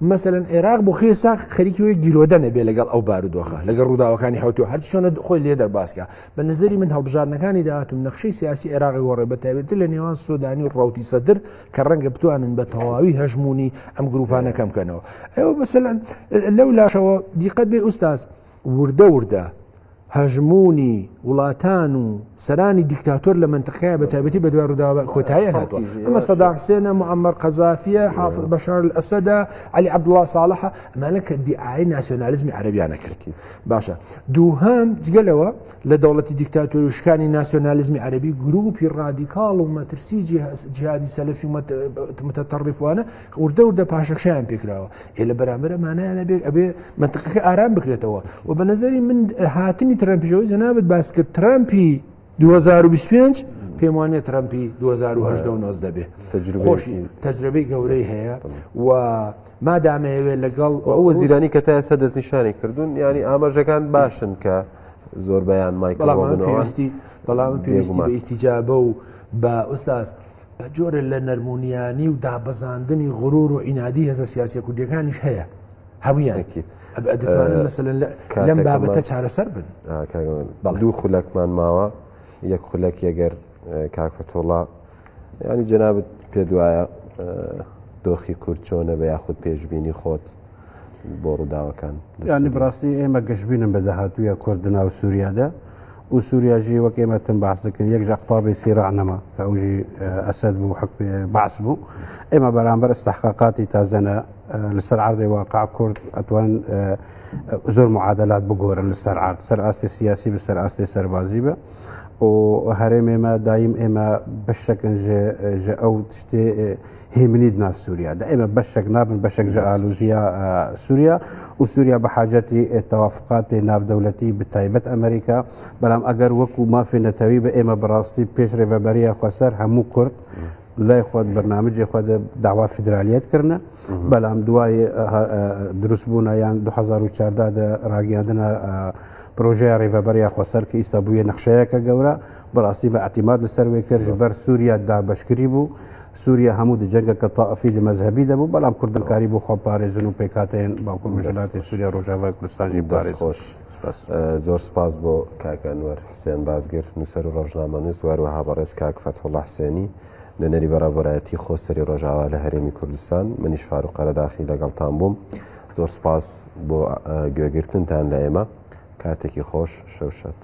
مەسەلەن عێراق بۆ خێسا خەریکیوەی گیرۆدە نەبێ لەگەڵ ئەو بارودۆخە لەگەڵ ڕووداوەکانی حوتووە هەر چۆنە خۆی لێ دەرباسکە بە نەزەری من هەڵبژارنەکانی داهاتوم نەخشەی سیاسی عێراقی گۆڕێ بە تایبەتی لە نێوان سۆدانی و ڕاوتی سەدر کە ڕەنگە بتوانن بە تەواوی هەژمونی ئەم گروپانە کەم بکەنەوە ئەوە مەسەلەن لەو لاشەوە دیقەت بێ ئوستاز وردە هەژمونی وڵاتان و سەرانی دیکتاتۆر لە منتەقەیە بە تایبەتی بە دوای ڕووداوە کۆتاییە هاتووە ئەمە سەدام حوسێنە معەمەر قەزافیە حافظ بەشار الئەسەدە عەلی عەبدوڵڵا ساڵحە ئەمانە کە دیعای ناسیۆنالیزمی عەرەبیانە کردی باشە دووهەم جگەلەوە لە دەوڵەتی دیکتاتۆری و شکانی ناسیۆنالیزمی عەرەبی گروپی ڕادیکاڵ و مەترسی جیهادی سەلەفی و متەتەڕیفوانە وردە پاشەکشیان پێکراوە لە بەرامبەر ئەمانەیانە ئەبێ منتەقەکە ئارام بکرێتەوە و بە نەزەری من هاتنی ترەمپیشەوەی جەنابەت باس کرد ترەمپی 2025 پێم وانێت ترەمپی 2019 بێ خۆشی تەجربەی گەورەی هەیە و مادامەیەوێت لەگەڵ ئەو وەزیرانی کە تا ئێستا دەستنیشانی کردوون ینی ئاماژەکان باشن کە زۆربیان مایکڕۆبنەوە بەڵام پێویستی بە ئیسیجابە و بە ئوستاز بە جۆرە لە نەرمونیانی و دابەزاندنی غرور و ئینادی هێزە سیاسی کوردیەکانیش هەیە هەمویان دەتوانن مەسەلەن لەم بابەتە چارەسەر بن. دوو خولەکمان ماوە یەک خولەک یەگەر کاکفتۆڵا ینی جەنابەت پێ دوایە دۆخی کورد چۆنە بە یاخود پێشببینی خۆت بۆ ڕووداوەکان ینی بڕاستی ئێمە گەشتبینم بە داهاتوویە کوردنا و سووریادا و سووریاژی وەک ئێمەتم باس دەکرد یەک قوتابی سیرانەما کە ئەوژی ئەسەد بوو حکمی باس بوو ئێمە بەرامبەر استحقاقاتی تازەنە لەسەر عەردی واقع کورد ئەتوان زۆر معادلات بگۆرن لەسەر عەرد سەر ئاستی سیاسی بەسەر ئاستی سەربازی بە و هەرێم ئێمە دایم ئێمە بەشەکن ئەو شتێ هێمنید ناو سووریا دا ئێمە بەشێک نابن بەشێک ژە ئالوژیا سووریا و سووریا بە حاجەتی تەوافقاتی ناودەوڵەتی بتایبەت ئەمریکا بەڵام ئەگەر وەکو مافی نەتەوی بە ئێمە بەڕاستی پێش ڕێبەبەریە خۆسەر هەموو کورد لای خۆت بەرنامجی خۆ داوا فیدرالیت کردنە بەڵام دوای دروستبوونا یان 2014 ڕاگەاندنە پرۆژەیە ڕێڤەبەریا خۆسەر کە ئیستا بوویە نەخشەیەکە گەورە بەڕاستی بە ئەتیماد لەسەروێ کرد بەر سووریا دابەشکری بوو سووریا هەموو جەنگەکە تائفی مەذهبی دەبوو بەڵام کوردنکاری بۆ خۆ پارێزن و پێکاتێن باوکو وڵاتی سووریا ڕۆژاوای کوردستانی دەست خۆش زۆر سپاس بۆ کاک ئەنوەر حسێن بازگر نووسەر و ڕۆژنامەنووس وەروەها بەڕێز کاک فەتحوڵڵا حسێنی نوێنەری بەڕێوەبەرایەتی خۆسەری ڕۆژاوا لە هەرێمی کوردستان منیش فاروق قەرەداخی لەگەڵتان بووم زۆر سپاس بۆ گوێگرتنتان لە ئێمە کاتێکی خۆش شەو شەد.